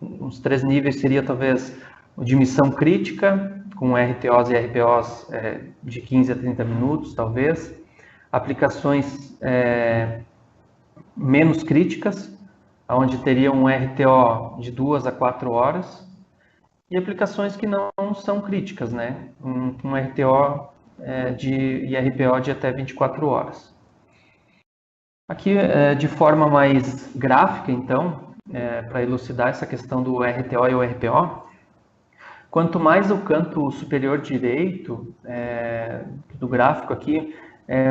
uns 3 níveis seria talvez de missão crítica, com RTOs e RPOs de 15 a 30 minutos, talvez. Aplicações menos críticas, onde teria um RTO de 2 a 4 horas. E aplicações que não são críticas, né? Um RTO e RPO de até 24 horas. Aqui, de forma mais gráfica, então, para elucidar essa questão do RTO e o RPO, quanto mais o canto superior direito do gráfico aqui,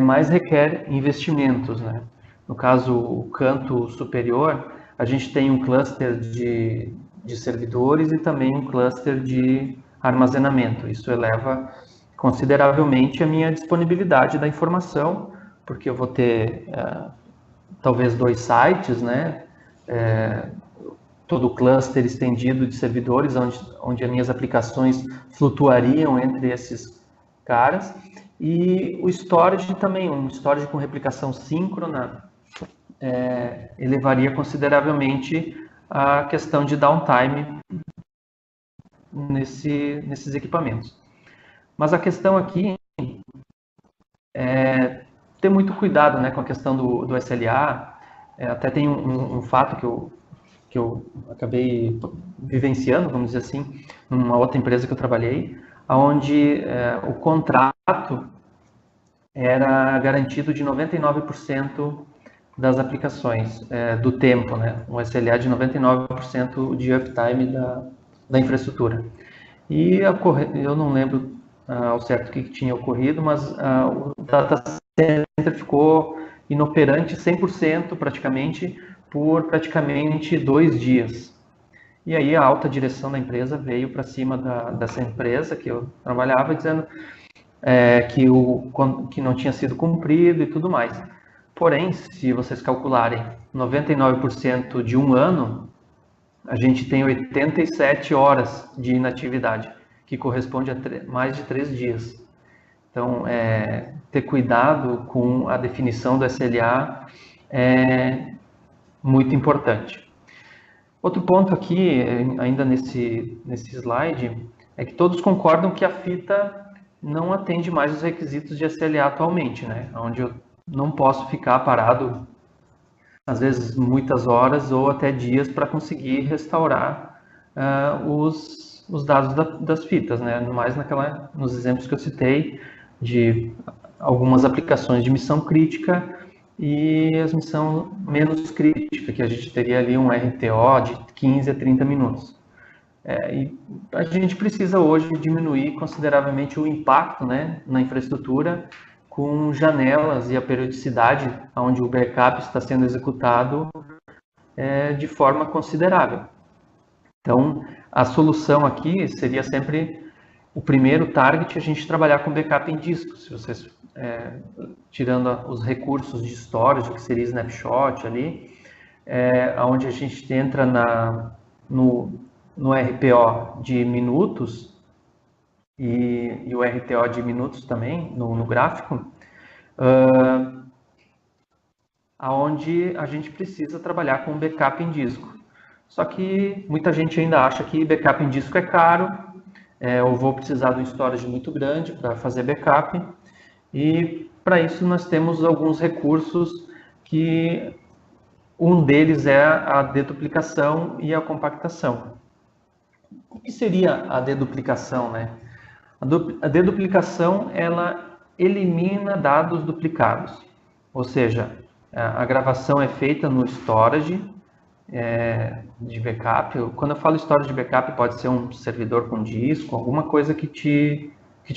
mais requer investimentos, né? No caso, o canto superior, a gente tem um cluster de servidores e também um cluster de armazenamento. Isso eleva consideravelmente a minha disponibilidade da informação, porque eu vou ter talvez 2 sites, né? Todo o cluster estendido de servidores, onde as minhas aplicações flutuariam entre esses caras. E o storage também, um storage com replicação síncrona, elevaria consideravelmente a questão de downtime nesses equipamentos. Mas a questão aqui é ter muito cuidado, né, com a questão do SLA. Até tem um fato que eu acabei vivenciando, vamos dizer assim, numa outra empresa que eu trabalhei, onde o contrato era garantido de 99% das aplicações, do tempo, né? Um SLA de 99% de uptime da infraestrutura. E eu não lembro ao certo o que tinha ocorrido, mas o data center ficou inoperante 100% praticamente por praticamente 2 dias. E aí a alta direção da empresa veio para cima dessa empresa que eu trabalhava, dizendo que não tinha sido cumprido e tudo mais. Porém, se vocês calcularem 99% de um ano, a gente tem 87 horas de inatividade, que corresponde a mais de 3 dias. Então, ter cuidado com a definição do SLA é muito importante. Outro ponto aqui, ainda nesse slide, é que todos concordam que a fita não atende mais os requisitos de SLA atualmente, né? Onde eu não posso ficar parado, às vezes muitas horas ou até dias, para conseguir restaurar os dados das fitas, né? Mais nos exemplos que eu citei, de algumas aplicações de missão crítica e as missão menos crítica, que a gente teria ali um RTO de 15 a 30 minutos. E a gente precisa hoje diminuir consideravelmente o impacto, né, na infraestrutura, com janelas e a periodicidade onde o backup está sendo executado de forma considerável. Então, a solução aqui seria sempre o primeiro target, a gente trabalhar com backup em disco. Se vocês, tirando os recursos de storage, que seria snapshot ali, onde a gente entra no RPO de minutos e o RTO de minutos também no gráfico, aonde a gente precisa trabalhar com backup em disco. Só que muita gente ainda acha que backup em disco é caro, eu vou precisar de um storage muito grande para fazer backup, e para isso nós temos alguns recursos que um deles é a deduplicação e a compactação. O que seria a deduplicação, né? A deduplicação, ela elimina dados duplicados, ou seja, a gravação é feita no storage de backup. Quando eu falo storage de backup, pode ser um servidor com disco, alguma coisa que te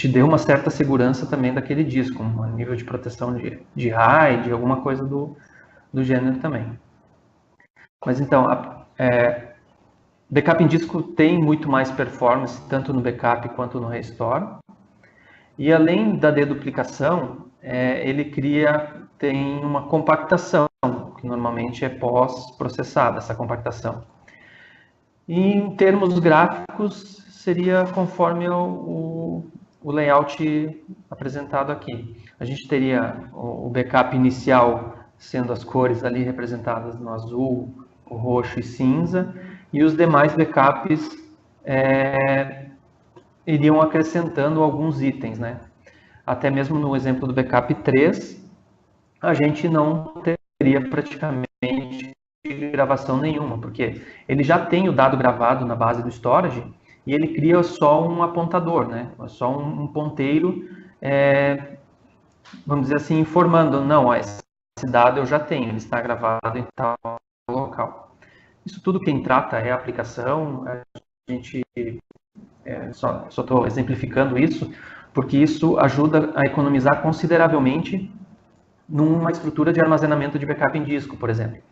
dê uma certa segurança também daquele disco, um nível de proteção de RAID, alguma coisa do gênero também. Mas então, backup em disco tem muito mais performance, tanto no backup quanto no restore. E além da deduplicação, ele tem uma compactação, que normalmente é pós-processada, essa compactação. E em termos gráficos, seria conforme o layout apresentado aqui. A gente teria o backup inicial sendo as cores ali representadas no azul, o roxo e cinza, e os demais backups iriam acrescentando alguns itens, né? Até mesmo no exemplo do backup 3, a gente não teria praticamente gravação nenhuma, porque ele já tem o dado gravado na base do storage e ele cria só um apontador, né? Só um ponteiro, vamos dizer assim, informando, não, esse dado eu já tenho, ele está gravado em tal local. Isso tudo quem trata é a aplicação, a gente só estou exemplificando isso, porque isso ajuda a economizar consideravelmente numa estrutura de armazenamento de backup em disco, por exemplo.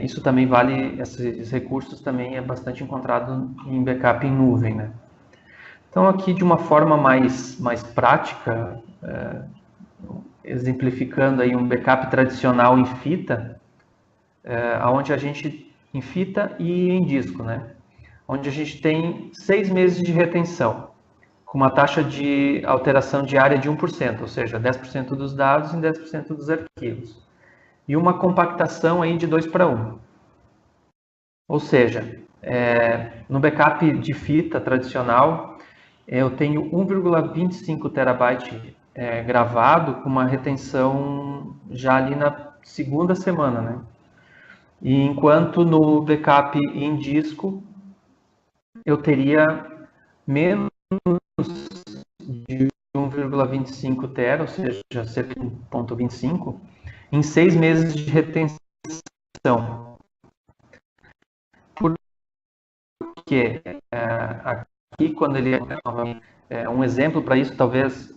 Isso também vale, esses recursos também é bastante encontrado em backup em nuvem, né? Então aqui de uma forma mais prática, exemplificando aí um backup tradicional em fita, onde a gente, em fita e em disco, né? Onde a gente tem 6 meses de retenção, com uma taxa de alteração diária de 1%, ou seja, 10% dos dados em 10% dos arquivos. E uma compactação aí de 2:1. Ou seja, no backup de fita tradicional, eu tenho 1,25 terabyte gravado com uma retenção já ali na segunda semana, né? E enquanto no backup em disco, eu teria menos de 1,25 tera, ou seja, cerca de 1,25, em 6 meses de retenção. Porque aqui, quando ele um exemplo para isso, talvez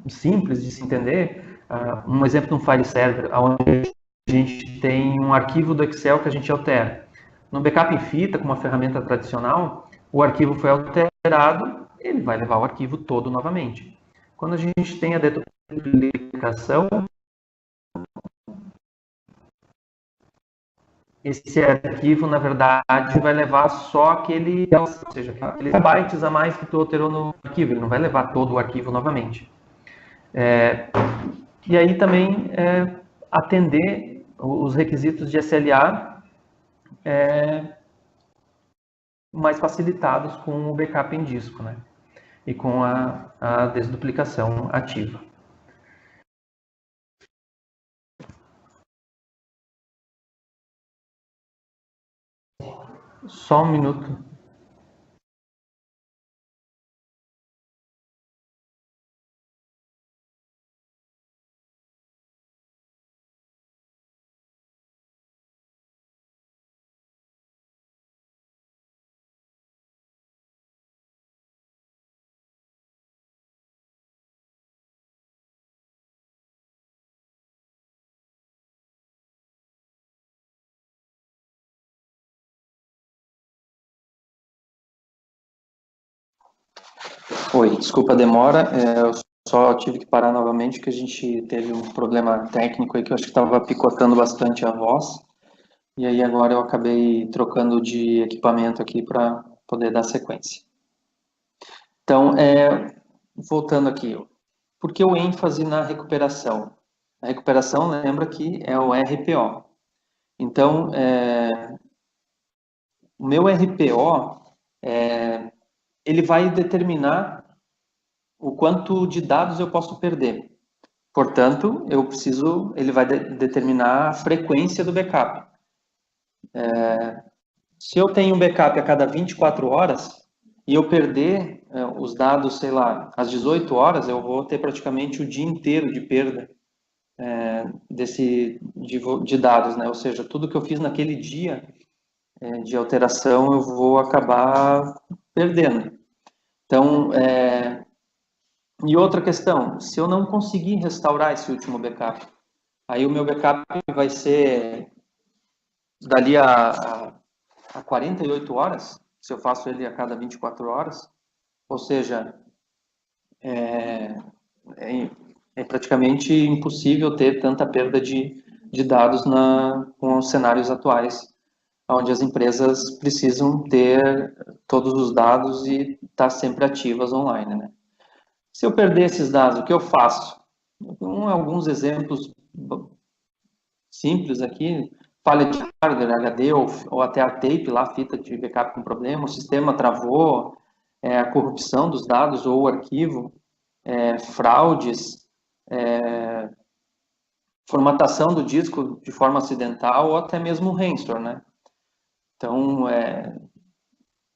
simples de se entender, um exemplo de um file server, onde a gente tem um arquivo do Excel que a gente altera. No backup em fita, com uma ferramenta tradicional, o arquivo foi alterado, ele vai levar o arquivo todo novamente. Quando a gente tem a deduplicação, esse arquivo, na verdade, vai levar só aquele, ou seja, aqueles bytes a mais que tu alterou no arquivo, ele não vai levar todo o arquivo novamente. E aí também atender os requisitos de SLA mais facilitados com o backup em disco, né? E com a desduplicação ativa. Só um minuto. Oi, desculpa a demora, eu só tive que parar novamente porque a gente teve um problema técnico aí que eu acho que estava picotando bastante a voz, e aí agora eu acabei trocando de equipamento aqui para poder dar sequência. Então, voltando aqui, por que o ênfase na recuperação? A recuperação, lembra que é o RPO. Então, o meu RPO, ele vai determinar o quanto de dados eu posso perder. Portanto, ele vai determinar a frequência do backup. Se eu tenho um backup a cada 24 horas e eu perder os dados, sei lá, às 18 horas, eu vou ter praticamente o dia inteiro de perda de dados, né? Ou seja, tudo que eu fiz naquele dia de alteração eu vou acabar perdendo. Então, e outra questão, se eu não conseguir restaurar esse último backup, aí o meu backup vai ser dali a 48 horas, se eu faço ele a cada 24 horas, ou seja, é praticamente impossível ter tanta perda de dados com os cenários atuais, onde as empresas precisam ter todos os dados e estar sempre ativas online, né? Se eu perder esses dados, o que eu faço? Alguns exemplos simples aqui, falha de hardware, HD ou até a tape, lá, a fita de backup com problema, o sistema travou, a corrupção dos dados ou o arquivo, fraudes, formatação do disco de forma acidental ou até mesmo ransomware, né? Então,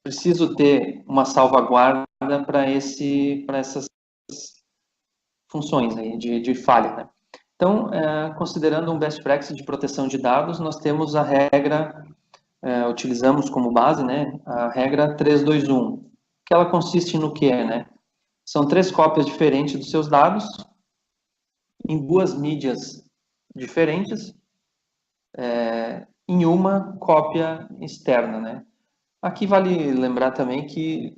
preciso ter uma salvaguarda para essas funções aí de falha, né? Então, considerando um best practice de proteção de dados, nós temos a regra, utilizamos como base, né, a regra 321. que ela consiste no quê, né? São 3 cópias diferentes dos seus dados, em 2 mídias diferentes, em uma cópia externa, né? Aqui vale lembrar também que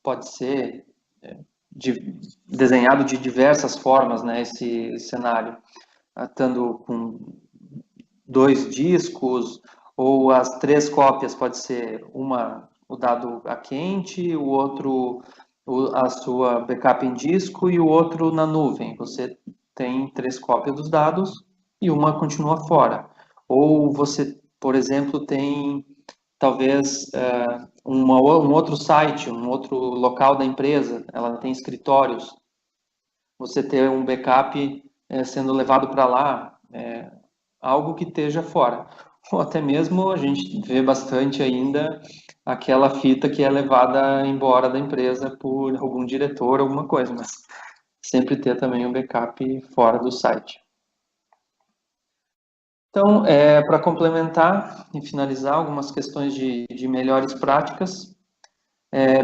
pode ser desenhado de diversas formas, né, esse cenário, estando com 2 discos, ou as 3 cópias, pode ser o dado a quente, o outro a sua backup em disco e o outro na nuvem. Você tem 3 cópias dos dados e uma continua fora. Ou você, por exemplo, tem talvez um outro site, um outro local da empresa, ela tem escritórios, você ter um backup sendo levado para lá, algo que esteja fora. Ou até mesmo a gente vê bastante ainda aquela fita que é levada embora da empresa por algum diretor, alguma coisa, mas sempre ter também um backup fora do site. Então, para complementar e finalizar algumas questões de melhores práticas,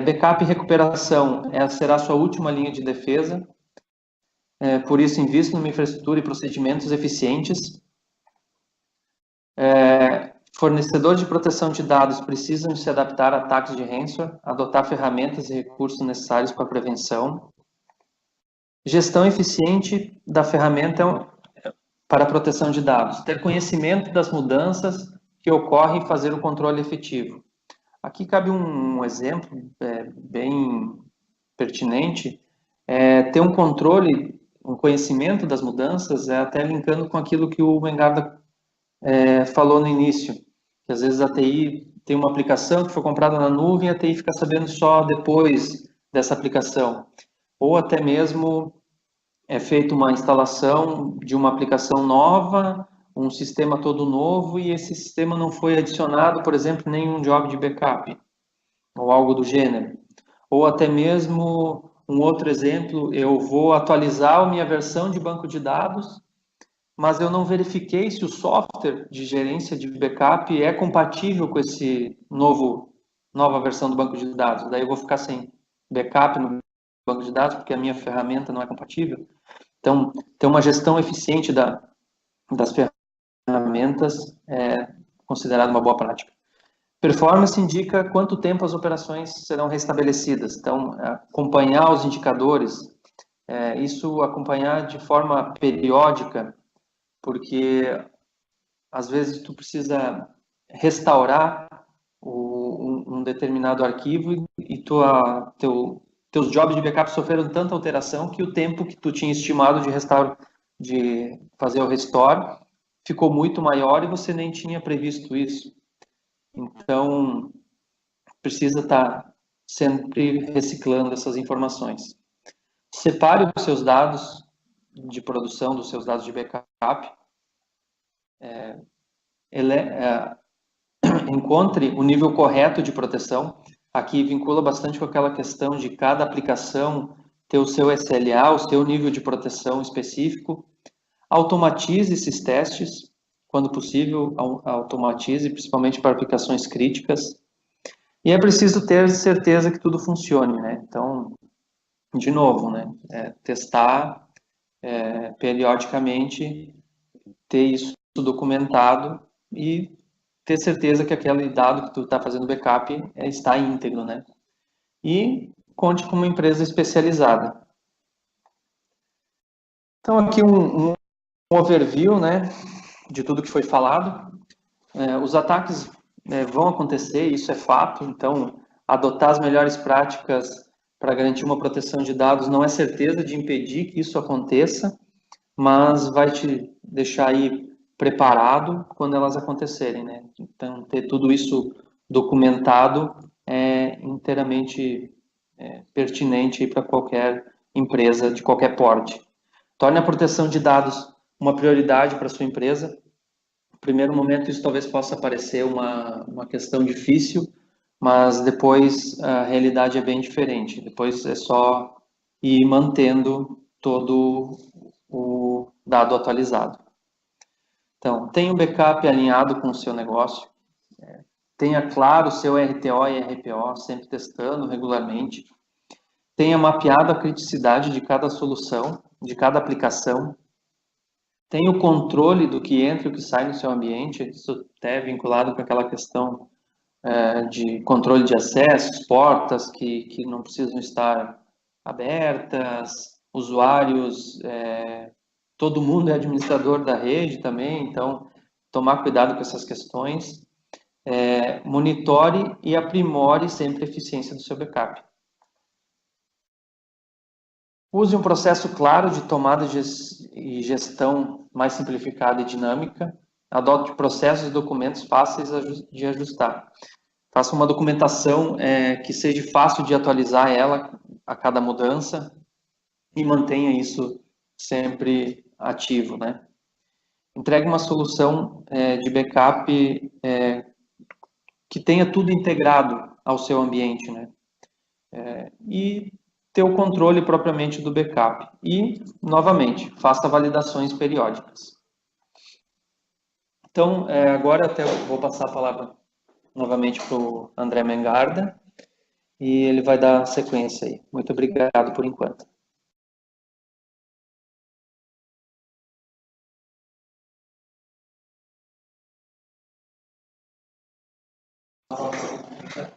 backup e recuperação será a sua última linha de defesa, por isso invista numa infraestrutura e procedimentos eficientes. Fornecedores de proteção de dados precisam se adaptar a ataques de ransomware, adotar ferramentas e recursos necessários para a prevenção. Gestão eficiente da ferramenta para a proteção de dados, ter conhecimento das mudanças que ocorrem e fazer o controle efetivo. Aqui cabe um exemplo bem pertinente, ter um controle, um conhecimento das mudanças, até linkando com aquilo que o Mengarda falou no início, que às vezes a TI tem uma aplicação que foi comprada na nuvem e a TI fica sabendo só depois dessa aplicação. Ou até mesmo é feita uma instalação de uma aplicação nova, um sistema todo novo, e esse sistema não foi adicionado, por exemplo, nenhum job de backup, ou algo do gênero. Ou até mesmo, um outro exemplo, eu vou atualizar a minha versão de banco de dados, mas eu não verifiquei se o software de gerência de backup é compatível com esse nova versão do banco de dados. Daí eu vou ficar sem backup no banco de dados, porque a minha ferramenta não é compatível. Então, ter uma gestão eficiente das ferramentas é considerado uma boa prática. Performance indica quanto tempo as operações serão restabelecidas. Então, acompanhar os indicadores, isso acompanhar de forma periódica, porque às vezes tu precisa restaurar um determinado arquivo e teus jobs de backup sofreram tanta alteração que o tempo que tu tinha estimado de fazer o restore ficou muito maior e você nem tinha previsto isso. Então, precisa estar sempre reciclando essas informações. Separe os seus dados de produção dos seus dados de backup. Encontre o nível correto de proteção. Aqui vincula bastante com aquela questão de cada aplicação ter o seu SLA, o seu nível de proteção específico. Automatize esses testes, quando possível, automatize, principalmente para aplicações críticas. E é preciso ter certeza que tudo funcione, né? Então, de novo, né? Testar periodicamente, ter isso documentado e ter certeza que aquele dado que tu está fazendo backup está íntegro, né? E conte com uma empresa especializada. Então, aqui um overview, né, de tudo que foi falado. Os ataques vão acontecer, isso é fato, então adotar as melhores práticas para garantir uma proteção de dados não é certeza de impedir que isso aconteça, mas vai te deixar aí preparado quando elas acontecerem, né? Então, ter tudo isso documentado é inteiramente pertinente para qualquer empresa de qualquer porte. Torne a proteção de dados uma prioridade para sua empresa. No primeiro momento, isso talvez possa parecer uma questão difícil, mas depois a realidade é bem diferente. Depois é só ir mantendo todo o dado atualizado. Então, tenha um backup alinhado com o seu negócio. tenha claro o seu RTO e RPO, sempre testando regularmente, tenha mapeado a criticidade de cada solução, de cada aplicação, tenha o controle do que entra e o que sai no seu ambiente, isso até é vinculado com aquela questão de controle de acessos, portas que não precisam estar abertas, usuários, todo mundo é administrador da rede também, então tomar cuidado com essas questões. Monitore e aprimore sempre a eficiência do seu backup. Use um processo claro de tomada e gestão mais simplificada e dinâmica. Adote processos e documentos fáceis de ajustar. Faça uma documentação que seja fácil de atualizar ela a cada mudança e mantenha isso sempre ativo, né? Entregue uma solução de backup que tenha tudo integrado ao seu ambiente, né? E ter o controle propriamente do backup. E, novamente, faça validações periódicas. Então, agora até vou passar a palavra novamente para o André Mengarda e ele vai dar sequência aí. Muito obrigado por enquanto.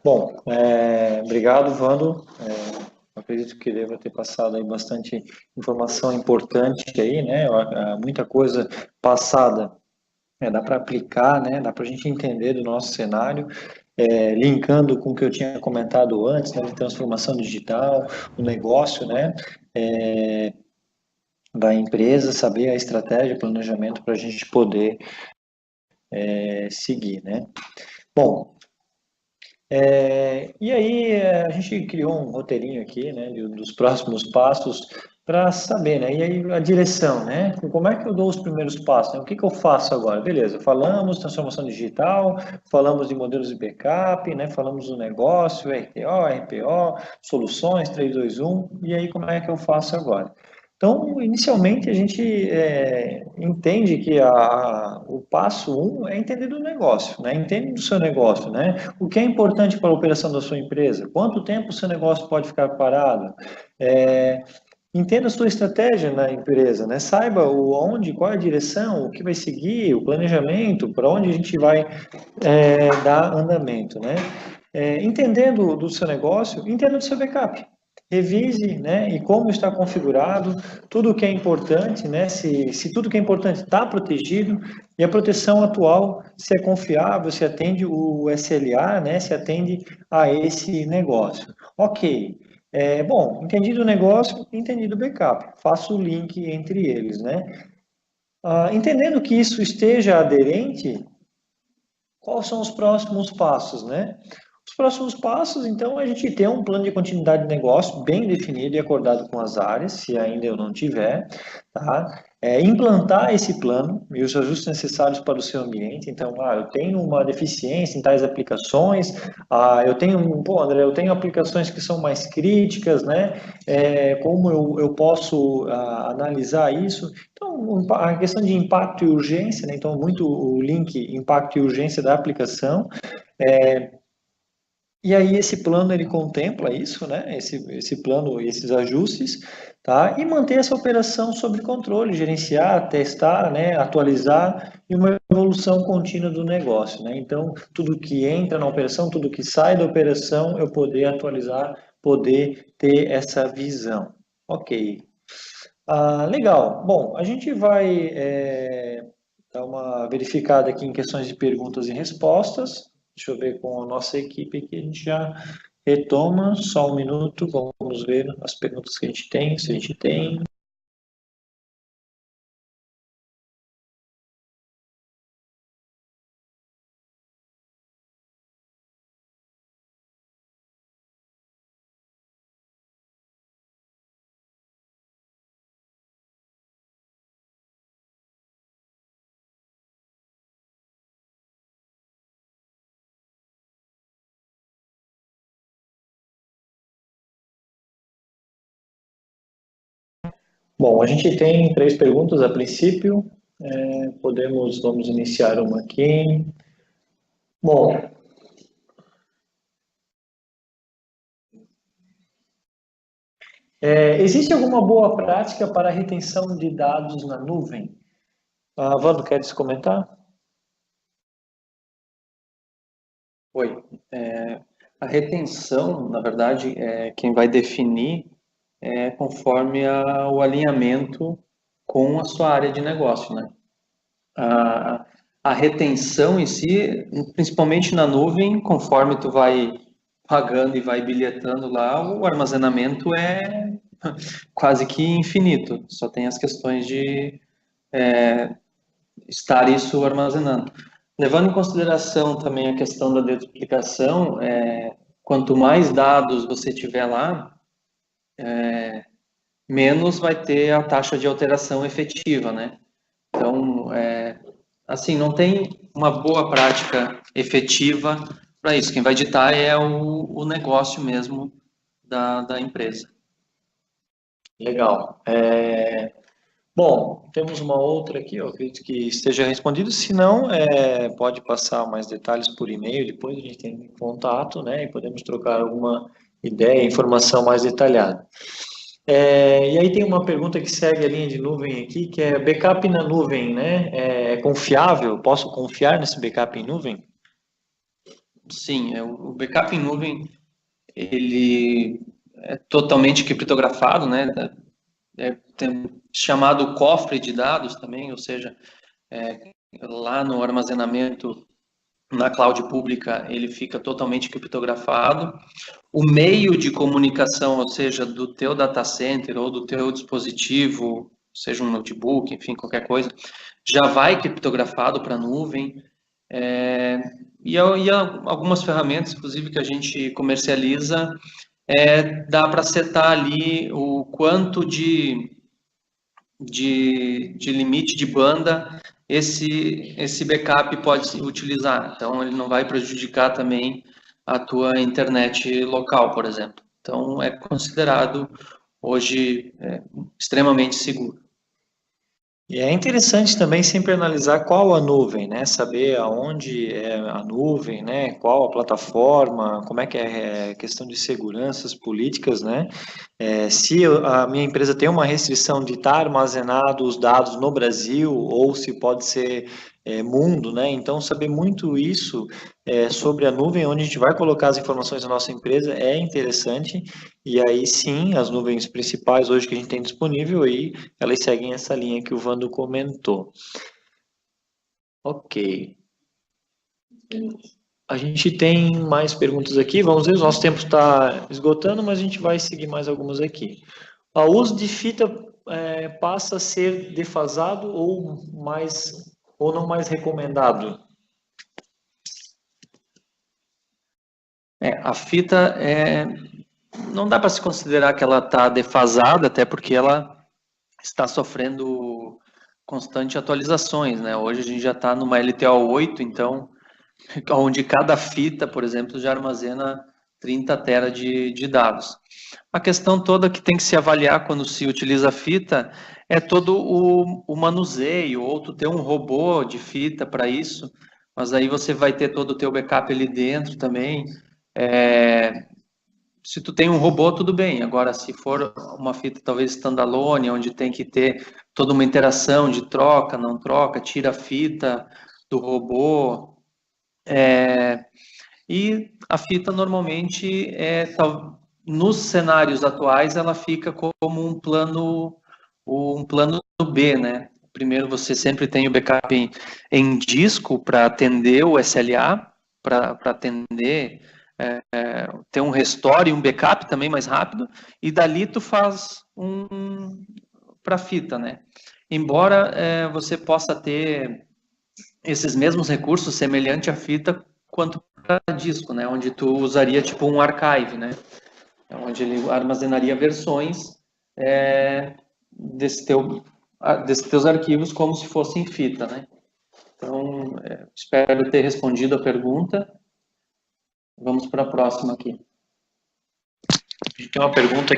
Bom, obrigado, Vando. Acredito que deva ter passado aí bastante informação importante aí, né? Muita coisa passada, dá para aplicar, né? Dá para a gente entender do nosso cenário, linkando com o que eu tinha comentado antes, né? De transformação digital, o negócio, né? Da empresa, saber a estratégia, planejamento para a gente poder seguir, né? Bom, e aí a gente criou um roteirinho aqui, né, dos próximos passos para saber, né, e aí a direção, né, como é que eu dou os primeiros passos, né, o que que eu faço agora? Beleza, falamos transformação digital, falamos de modelos de backup, né, falamos do negócio, RTO, RPO, soluções 321, e aí como é que eu faço agora? Então, inicialmente, a gente entende que o passo um é entender do negócio, né? Entende do seu negócio, né? O que é importante para a operação da sua empresa? Quanto tempo o seu negócio pode ficar parado? Entenda a sua estratégia na empresa, né? Saiba onde, qual é a direção, o que vai seguir, o planejamento, para onde a gente vai dar andamento, né? Entendendo do seu negócio, entenda do seu backup. Revise, né, e como está configurado, tudo o que é importante, né, se tudo que é importante está protegido, e a proteção atual, se é confiável, se atende o SLA, né, se atende a esse negócio. Ok, bom, entendido o negócio, entendido o backup, faço o link entre eles, né. Entendendo que isso esteja aderente, quais são os próximos passos, né? Os próximos passos, então, a gente ter um plano de continuidade de negócio bem definido e acordado com as áreas, se ainda eu não tiver, tá? Implantar esse plano e os ajustes necessários para o seu ambiente. Então, eu tenho uma deficiência em tais aplicações, André, eu tenho aplicações que são mais críticas, né? Como eu posso analisar isso? Então, a questão de impacto e urgência, né? Então, muito o link impacto e urgência da aplicação. E aí esse plano ele contempla isso, né? Esse plano, esses ajustes, tá? E manter essa operação sob controle, gerenciar, testar, né? Atualizar e uma evolução contínua do negócio, né? Então, tudo que entra na operação, tudo que sai da operação, eu poder atualizar, poder ter essa visão. Ok. Legal. Bom, a gente vai dar uma verificada aqui em questões de perguntas e respostas. Deixa eu ver com a nossa equipe aqui, a gente já retoma. Só um minuto, vamos ver as perguntas que a gente tem, se a gente tem. Bom, a gente tem 3 perguntas a princípio. Vamos iniciar uma aqui. Bom, Existe alguma boa prática para a retenção de dados na nuvem? Wando, quer comentar? Oi. A retenção, na verdade, quem vai definir conforme o alinhamento com a sua área de negócio, né? A retenção em si, principalmente na nuvem, conforme tu vai pagando e vai bilhetando lá, o armazenamento é quase que infinito. Só tem as questões de estar isso armazenando. Levando em consideração também a questão da deduplicação, quanto mais dados você tiver lá, menos vai ter a taxa de alteração efetiva, né? Então, assim, não tem uma boa prática efetiva para isso. Quem vai ditar é o negócio mesmo da empresa. Legal. Bom, temos uma outra aqui, eu acredito que esteja respondido. Se não, pode passar mais detalhes por e-mail, depois a gente tem contato, né? E podemos trocar alguma ideia, informação mais detalhada. E aí tem uma pergunta que segue a linha de nuvem aqui, que é backup na nuvem, né? É confiável? Posso confiar nesse backup em nuvem? Sim, o backup em nuvem, ele é totalmente criptografado, né? Tem chamado cofre de dados também, ou seja, lá no armazenamento na cloud pública, ele fica totalmente criptografado. O meio de comunicação, ou seja, do teu data center ou do teu dispositivo, seja um notebook, enfim, qualquer coisa, já vai criptografado para a nuvem. E algumas ferramentas, inclusive, que a gente comercializa, dá para setar ali o quanto de limite de banda esse backup pode se utilizar. Então, ele não vai prejudicar também a tua internet local, por exemplo. Então, é considerado hoje extremamente seguro. E é interessante também sempre analisar qual a nuvem, né? Saber aonde é a nuvem, né? Qual a plataforma, como é que é a questão de seguranças políticas, né? Se a minha empresa tem uma restrição de estar armazenado os dados no Brasil ou se pode ser mundo, né? Então, saber muito isso sobre a nuvem, onde a gente vai colocar as informações da nossa empresa é interessante. E aí sim, as nuvens principais hoje que a gente tem disponível aí, elas seguem essa linha que o Vando comentou. Ok. A gente tem mais perguntas aqui, vamos ver, o nosso tempo está esgotando, mas a gente vai seguir mais algumas aqui. O uso de fita passa a ser defasado ou não mais recomendado? A fita não dá para se considerar que ela está defasada, até porque ela está sofrendo constante atualizações, né? Hoje a gente já está numa LTO8, então, onde cada fita, por exemplo, já armazena 30 tera de dados. A questão toda que tem que se avaliar quando se utiliza a fita é todo o manuseio, ou tu ter um robô de fita para isso, mas aí você vai ter todo o teu backup ali dentro também. Se tu tem um robô, tudo bem. Agora, se for uma fita talvez standalone, onde tem que ter toda uma interação de troca, não troca, tira a fita do robô. E a fita normalmente, nos cenários atuais, ela fica como um plano B, né? Primeiro você sempre tem o backup em disco para atender o SLA, para atender ter um restore e um backup também mais rápido, e dali tu faz para fita, né? Embora você possa ter esses mesmos recursos semelhante à fita quanto para disco, né? Onde tu usaria tipo um archive, né? Onde ele armazenaria versões desses teus arquivos como se fossem fita, né? Então, espero ter respondido a pergunta. Vamos para a próxima aqui. A gente tem uma pergunta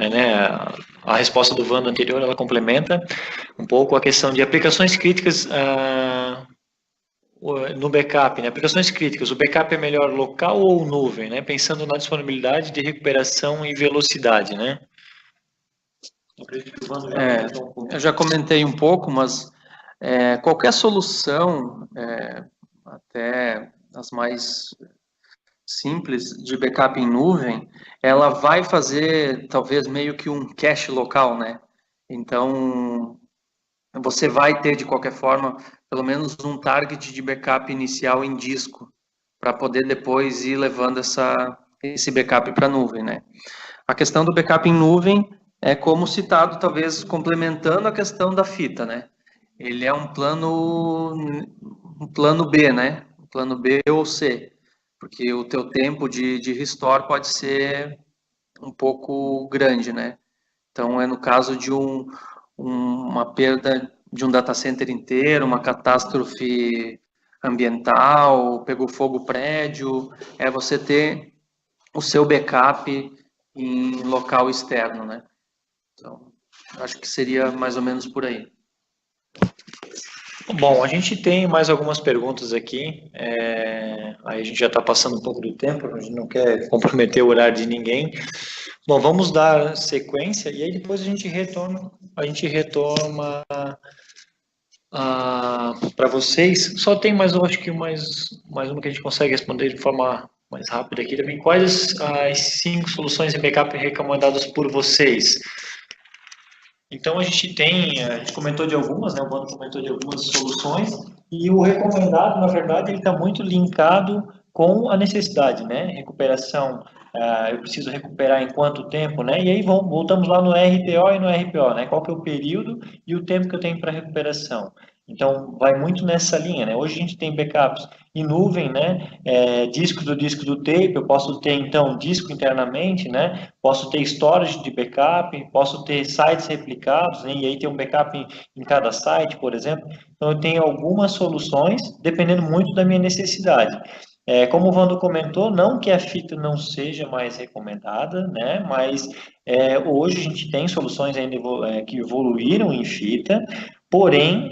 né, a resposta do Vando anterior, ela complementa um pouco a questão de aplicações críticas no backup, né? Aplicações críticas, o backup é melhor local ou nuvem, né? Pensando na disponibilidade de recuperação e velocidade, né? Eu já comentei um pouco, mas qualquer solução, até as mais simples de backup em nuvem, ela vai fazer talvez meio que um cache local, né? Então, você vai ter de qualquer forma pelo menos um target de backup inicial em disco para poder depois ir levando esse backup para a nuvem, né? A questão do backup em nuvem é como citado, talvez complementando a questão da fita, né? Ele é um plano B, né? Um plano B ou C, porque o teu tempo de restore pode ser um pouco grande, né? Então, é no caso de uma perda de um data center inteiro, uma catástrofe ambiental, pegou fogo o prédio, é você ter o seu backup em local externo, né? Então, acho que seria mais ou menos por aí. Bom, a gente tem mais algumas perguntas aqui. Aí a gente já está passando um pouco do tempo, a gente não quer comprometer o horário de ninguém. Bom, vamos dar sequência e aí depois a gente retorna para vocês. Só tem mais, eu acho que mais uma que a gente consegue responder de forma mais rápida aqui também. Quais as 5 soluções de backup recomendadas por vocês? Então a gente comentou de algumas, né? O Bando comentou de algumas soluções e o recomendado, na verdade, ele está muito linkado com a necessidade, né? Recuperação, eu preciso recuperar em quanto tempo, né? E aí voltamos lá no RPO e no RPO, né? Qual que é o período e o tempo que eu tenho para recuperação? Então vai muito nessa linha, né? Hoje a gente tem backups em nuvem, né? Disco do tape, eu posso ter então disco internamente, né? Posso ter storage de backup, posso ter sites replicados, né? E aí ter um backup em cada site, por exemplo. Então eu tenho algumas soluções, dependendo muito da minha necessidade. Como o Vando comentou, não que a fita não seja mais recomendada, né? Mas hoje a gente tem soluções ainda que evoluíram em fita, porém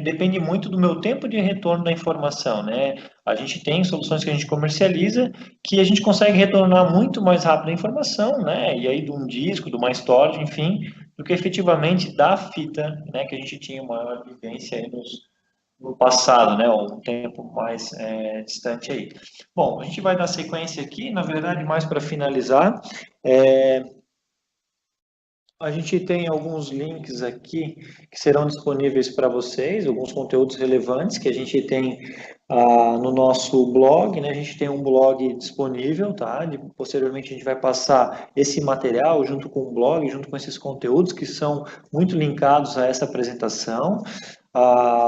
depende muito do meu tempo de retorno da informação, né? A gente tem soluções que a gente comercializa que a gente consegue retornar muito mais rápido a informação, né? E aí de um disco, de uma storage, enfim, do que efetivamente da fita, né? Que a gente tinha uma vivência aí no passado, né? Um tempo mais distante aí. Bom, a gente vai dar sequência aqui, na verdade, mais para finalizar. A gente tem alguns links aqui que serão disponíveis para vocês, alguns conteúdos relevantes que a gente tem no nosso blog, né? A gente tem um blog disponível, tá? Posteriormente a gente vai passar esse material junto com o blog, junto com esses conteúdos que são muito linkados a essa apresentação.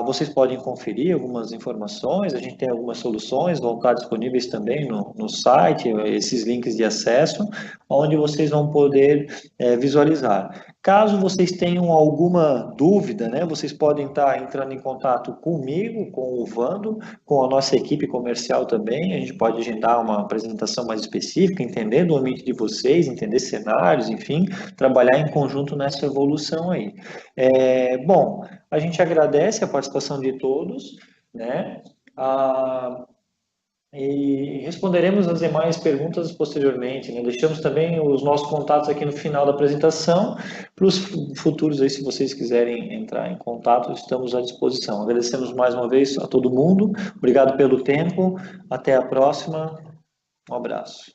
Vocês podem conferir algumas informações, a gente tem algumas soluções, vão estar disponíveis também no site, esses links de acesso, onde vocês vão poder visualizar. Caso vocês tenham alguma dúvida, né, vocês podem estar entrando em contato comigo, com o Vando, com a nossa equipe comercial também, a gente pode agendar uma apresentação mais específica, entender do ambiente de vocês, entender cenários, enfim, trabalhar em conjunto nessa evolução aí. Bom, a gente agradece a participação de todos, né? E responderemos as demais perguntas posteriormente, né? Deixamos também os nossos contatos aqui no final da apresentação. Para os futuros aí, se vocês quiserem entrar em contato, estamos à disposição. Agradecemos mais uma vez a todo mundo. Obrigado pelo tempo. Até a próxima. Um abraço.